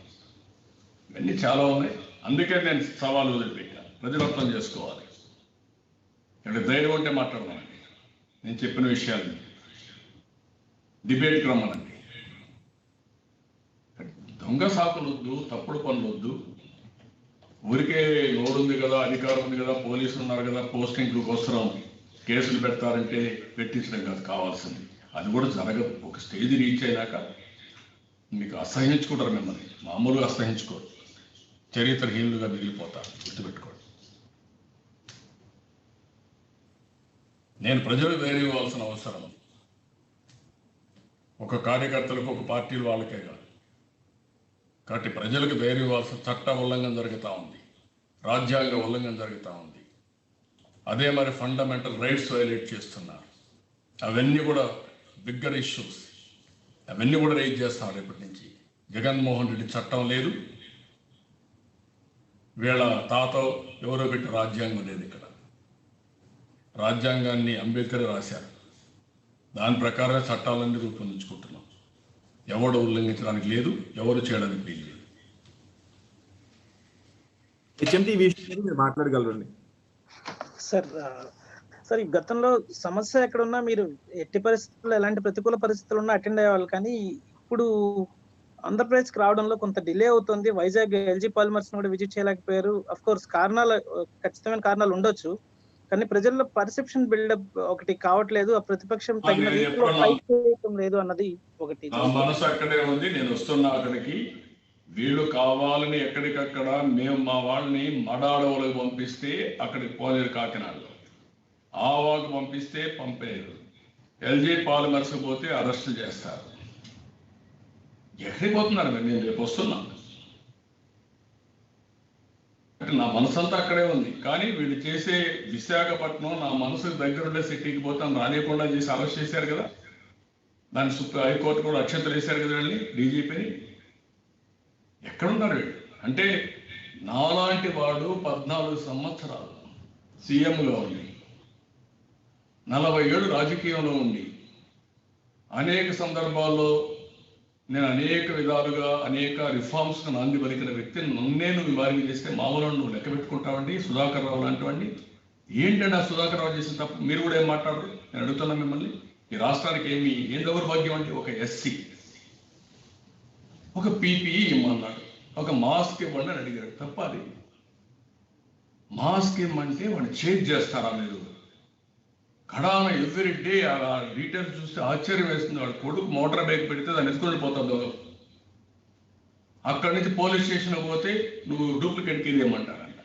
ఇవన్నీ చాలా ఉన్నాయి. అందుకే నేను సవాలు వదిలిపెట్టాను. ప్రజలు అర్థం చేసుకోవాలి. ఇక్కడ ధైర్యం ఉంటే మాట్లాడదామండి. నేను చెప్పిన విషయాలు డిబేట్కి రమ్మనండి. దొంగ సాకులు వద్దు, తప్పుడు పనులు వద్దు. ఊరికే నోరుంది కదా, అధికారం ఉంది కదా, పోలీసులు ఉన్నారు కదా, పోస్టింగ్లు కోసం కేసులు పెడతారంటే పెట్టించడం కాదు కావాల్సింది. అది కూడా జరగదు. ఒక స్టేజ్ రీచ్ అయినాక మీకు అసహించుకుంటారు, మిమ్మల్ని మామూలుగా అసహించుకోరు, చరిత్రహీనులుగా మిగిలిపోతారు. గుర్తుపెట్టుకోండి. నేను ప్రజలు వేరే ఇవ్వాల్సిన అవసరం ఒక కార్యకర్తలకు, ఒక పార్టీలు వాళ్ళకే కాదు. కాబట్టి ప్రజలకు వేరే ఇవ్వాల్సిన చట్ట ఉల్లంఘన జరుగుతూ ఉంది, రాజ్యాంగ ఉల్లంఘన జరుగుతూ ఉంది. అదే మరి ఫండమెంటల్ రైట్స్ వైలేట్ చేస్తున్నారు. అవన్నీ కూడా బిగ్గర్ ఇష్యూస్, అవన్నీ కూడా రైజ్ చేస్తున్నారు. ఇప్పటి నుంచి జగన్మోహన్ రెడ్డి చట్టం లేదు, వీళ్ళ తాత ఎవరో పెట్టి రాజ్యాంగం లేదు. ఇక్కడ రాజ్యాంగాన్ని అంబేద్కర్ రాశారు, దాని ప్రకారమే చట్టాలన్నీ రూపొందించుకుంటున్నాం. ఎవడు ఉల్లంఘించడానికి లేదు, ఎవరు చేయడానికి వీలు లేదు. హెచ్ఎంటీ విషయం మీరు మాట్లాడగలరండి సార్ ఈ గతంలో సమస్య ఎక్కడున్నా మీరు ఎట్టి పరిస్థితుల్లో ఎలాంటి ప్రతికూల పరిస్థితులు ఉన్నా అటెండ్ అయ్యేవాళ్ళు, కానీ ఇప్పుడు ఆంధ్రప్రదేశ్కి రావడంలో కొంత డిలే అవుతుంది. వైజాగ్ ఎల్జీ పాలిమర్స్ కూడా విజిట్ చేయలేకపోయారు. అఫ్ కోర్స్ కారణాలు, ఖచ్చితమైన కారణాలు ఉండొచ్చు, కానీ ప్రజల్లో పర్సెప్షన్ బిల్డప్ ఒకటి కావట్లేదు. ఆ ప్రతిపక్షం తగిన రీతిలో ఫైట్ చేయటం లేదు అన్నది ఒకటి. నా మనసు అక్కడే ఉంది. నేను వస్తున్నా అక్కడికి. వీళ్ళు కావాలని ఎక్కడికక్కడ మేము మా వాళ్ళని మడాడవలకు పంపిస్తే అక్కడికి పోలేరు. కాకినాడలో ఆవాకు పంపిస్తే పంపేరు, ఎల్జీ పాలిమర్స్ పోతే అరెస్ట్ చేస్తారు. ఎక్కడికి పోతున్నారు? నేను రేపు వస్తున్నా. నా మనసు అంతా అక్కడే ఉంది. కానీ వీళ్ళు చేసే విశాఖపట్నం నా మనసుకు దగ్గరుండే సిటీకి పోతాను రానియకుండా చేసి అరెస్ట్ చేశారు కదా. దాన్ని హైకోర్టు కూడా అక్షంతలు వేశారు కదా వెళ్ళి డీజీపీని. ఎక్కడున్నారు వీళ్ళు? అంటే నాలాంటి వాడు 14 సంవత్సరాలు సీఎంగా ఉండి, 40 ఏళ్ళు రాజకీయంలో ఉండి, అనేక సందర్భాల్లో నేను అనేక విధాలుగా అనేక రిఫార్మ్స్కి నాంది పలికిన వ్యక్తిని నన్నే నువ్వు వారికి చేస్తే మామూలు నువ్వు లెక్క పెట్టుకుంటావండి. సుధాకర్ రావు లాంటివండి. ఏంటంటే ఆ సుధాకర్ రావు చేసిన తప్పు మీరు కూడా ఏం మాట్లాడరు? నేను అడుగుతున్నా మిమ్మల్ని. ఈ రాష్ట్రానికి ఏం దౌర్భాగ్యం అంటే ఒక ఎస్సీ ఒక పీపీఈ ఇమ్మన్నాడు, ఒక మాస్క్ ఇవ్వండి అని అడిగాడు. తప్పది. మాస్క్ ఇమ్మంటే వాడిని చేంజ్ చేస్తారా మీరు? కడాన ఎవ్రీ డే ఆ డీటెయిల్స్ చూస్తే ఆశ్చర్యం వేస్తుంది. వాడు కొడుకు మోటార్ బైక్ పెడితే దాన్ని ఎత్తుకొని పోతాడు. అక్కడి నుంచి పోలీస్ స్టేషన్కి పోతే నువ్వు డూప్లికేట్ కీ ఇవ్వమంటారంట.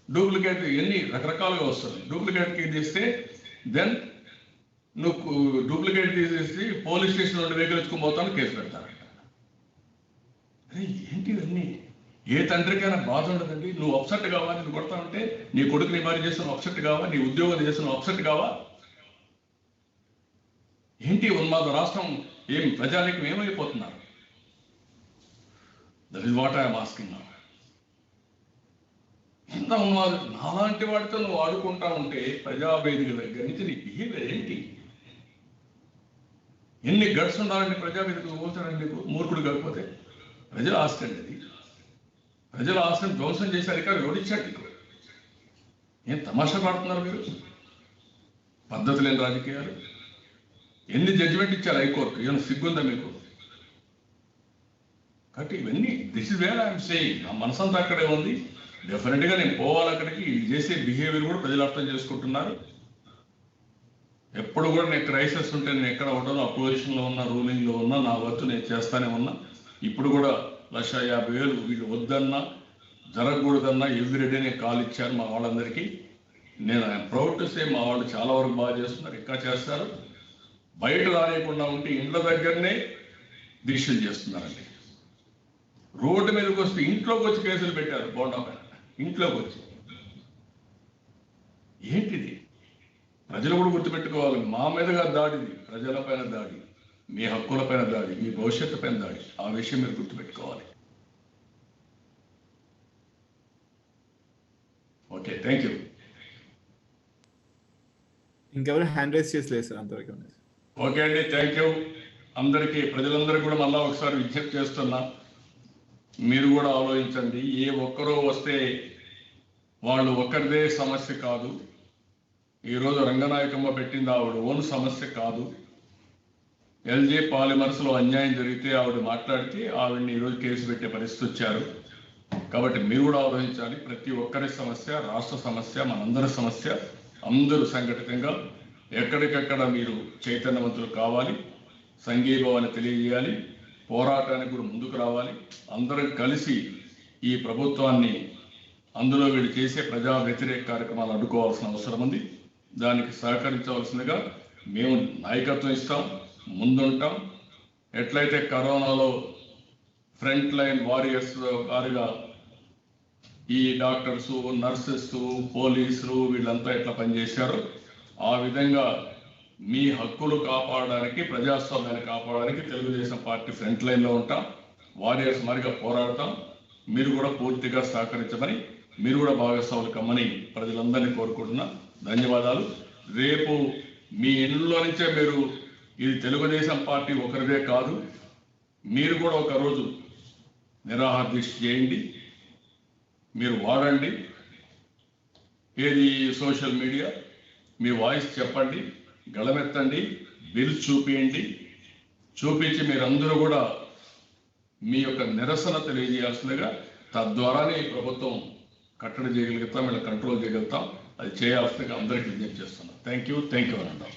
డూప్లికేట్ ఎన్ని రకరకాలుగా వస్తుంది. డూప్లికేట్ కీ తీస్తే దెన్ నువ్వు డూప్లికేట్ తీసేసి పోలీస్ స్టేషన్ నుండి వెహికల్ ఎత్తుకొని పోతాను కేసు పెడతారంట. అరే ఏంటి ఇవన్నీ? ఏ తండ్రికైనా బాధ ఉండదండి. నువ్వు అప్సెట్ కావా? నేను కొడతా ఉంటే నీ కొడుకు నీ భార్య చేస్తున్న అప్సెట్ కావా? నీ ఉద్యోగం చేస్తున్న అప్సెట్ కావా? ఏంటి ఉన్మాద రాష్ట్రం? ఏం ప్రజానికి ఏమైపోతున్నారు? That is what I'm asking now. ఎంత ఉన్మాదం! నాలాంటి వాడితో నువ్వు ఆడుకుంటా ఉంటే ప్రజావేదిక దగ్గర నుంచి నీ బిహేవియర్ ఏంటి? ఎన్ని గట్స్ ఉండాలండి ప్రజావేదిక పోతాడండి నీకు? మూర్ఖుడు కాకపోతే. ప్రజల ఆస్తి అండి అది. ప్రజల ఆస్తిని ధ్వంసం చేసే అధికారం ఎవరిచ్చాడు నీకు? ఏం తమాషా పడుతున్నారు మీరు? పద్ధతి లేని రాజకీయాలు. ఎన్ని జడ్జిమెంట్ ఇచ్చారు హైకోర్టు? ఏమైనా సిగ్గుందా మీకు? కాబట్టి ఇవన్నీ this is where I'm saying. నా మనసంతా అక్కడే ఉంది. డెఫినెట్గా నేను పోవాలి అక్కడికి. చేసే బిహేవియర్ కూడా ప్రజలు అర్థం చేసుకుంటున్నారు. ఎప్పుడు కూడా నేను క్రైసిస్ ఉంటే నేను ఎక్కడ ఉండను, అపోజిషన్లో ఉన్నా, రూలింగ్లో ఉన్నా, నా వర్క్ నేను చేస్తానే ఉన్నా. ఇప్పుడు కూడా 1,50,000 వీళ్ళు వద్దన్నా జరగకూడదన్నా ఎవ్రీడే నేను కాల్ ఇచ్చాను మా వాళ్ళందరికీ. నేను ఐఎమ్ ప్రౌడ్ టు సే మా వాళ్ళు చాలా వరకు బాగా చేస్తున్నారు, ఇంకా చేస్తారు. బయట రానియకుండా ఉంటే ఇండ్ల దగ్గరనే దీక్షలు చేస్తున్నారండి. రోడ్డు మీదకి వస్తే ఇంట్లోకి వచ్చి కేసులు పెట్టారు. బోండా పైన ఇంట్లోకి వచ్చి. ఏంటిది? ప్రజలు కూడా గుర్తుపెట్టుకోవాలి. మా మీదుగా దాడిది, ప్రజలపైన దాడి, మీ హక్కులపైన దాడి, మీ భవిష్యత్తు పైన దాడి. ఆ విషయం మీరు గుర్తుపెట్టుకోవాలి. Okay, thank you. ఇంకెవరు హ్యాండ్ రైజ్ చేసలేదు సార్ అంతవరకు. ఓకే అండి, థ్యాంక్ యూ అందరికీ. ప్రజలందరికీ కూడా మళ్ళా ఒకసారి విజ్ఞప్తి చేస్తున్నా, మీరు కూడా ఆలోచించండి. ఏ ఒక్కరో వస్తే వాళ్ళు ఒక్కరిదే సమస్య కాదు. ఈరోజు రంగనాయకమ్మ పెట్టింది ఆవిడ ఓన్ సమస్య కాదు. ఎల్జీ పాలిమర్స్లో అన్యాయం జరిగితే ఆవిడ మాట్లాడితే ఆవిడని ఈరోజు కేసు పెట్టే పరిస్థితి వచ్చారు. కాబట్టి మీరు కూడా ఆలోచించాలి. ప్రతి ఒక్కరి సమస్య, రాష్ట్ర సమస్య, మనందరి సమస్య. అందరూ సంఘటితంగా ఎక్కడికక్కడ మీరు చైతన్యవంతులు కావాలి, సంఘీభావాన్ని తెలియజేయాలి. పోరాటానికి కూడా ముందుకు రావాలి. అందరం కలిసి ఈ ప్రభుత్వాన్ని అందులో వీళ్ళు చేసే ప్రజా వ్యతిరేక కార్యక్రమాలు అడ్డుకోవాల్సిన అవసరం ఉంది. దానికి సహకరించవలసిందిగా మేము నాయకత్వం ఇస్తాం, ముందుంటాం. ఎట్లయితే కరోనాలో ఫ్రంట్ లైన్ వారియర్స్ వారిగా ఈ డాక్టర్సు, నర్సెస్, పోలీసులు వీళ్ళంతా ఎట్లా పనిచేశారో ఆ విధంగా మీ హక్కులు కాపాడడానికి, ప్రజాస్వామ్యాన్ని కాపాడడానికి తెలుగుదేశం పార్టీ ఫ్రంట్ లైన్లో ఉంటాం. వారియర్స్ మరిగా పోరాడతాం. మీరు కూడా పూర్తిగా సహకరించమని, మీరు కూడా భాగస్వాములు కమ్మని ప్రజలందరినీ కోరుకుంటున్నా. ధన్యవాదాలు. రేపు మీ ఇళ్ళలో నుంచే మీరు, ఇది తెలుగుదేశం పార్టీ ఒకరిదే కాదు, మీరు కూడా ఒకరోజు నిరాహార దీక్ష చేయండి. మీరు వాడండి ఏది సోషల్ మీడియా, మీ వాయిస్ చెప్పండి, గళమెత్తండి, బిల్ చూపించండి. చూపించి మీరందరూ కూడా మీ యొక్క నిరసన తెలియజేయాల్సిందిగా, తద్వారానే ఈ ప్రభుత్వం కట్టడి చేయగలుగుతాం, వీళ్ళ కంట్రోల్ చేయగలుగుతాం. అది చేయాల్సిందిగా అందరికీ విజ్ఞప్తి చేస్తున్నాం. థ్యాంక్ యూ అనండి.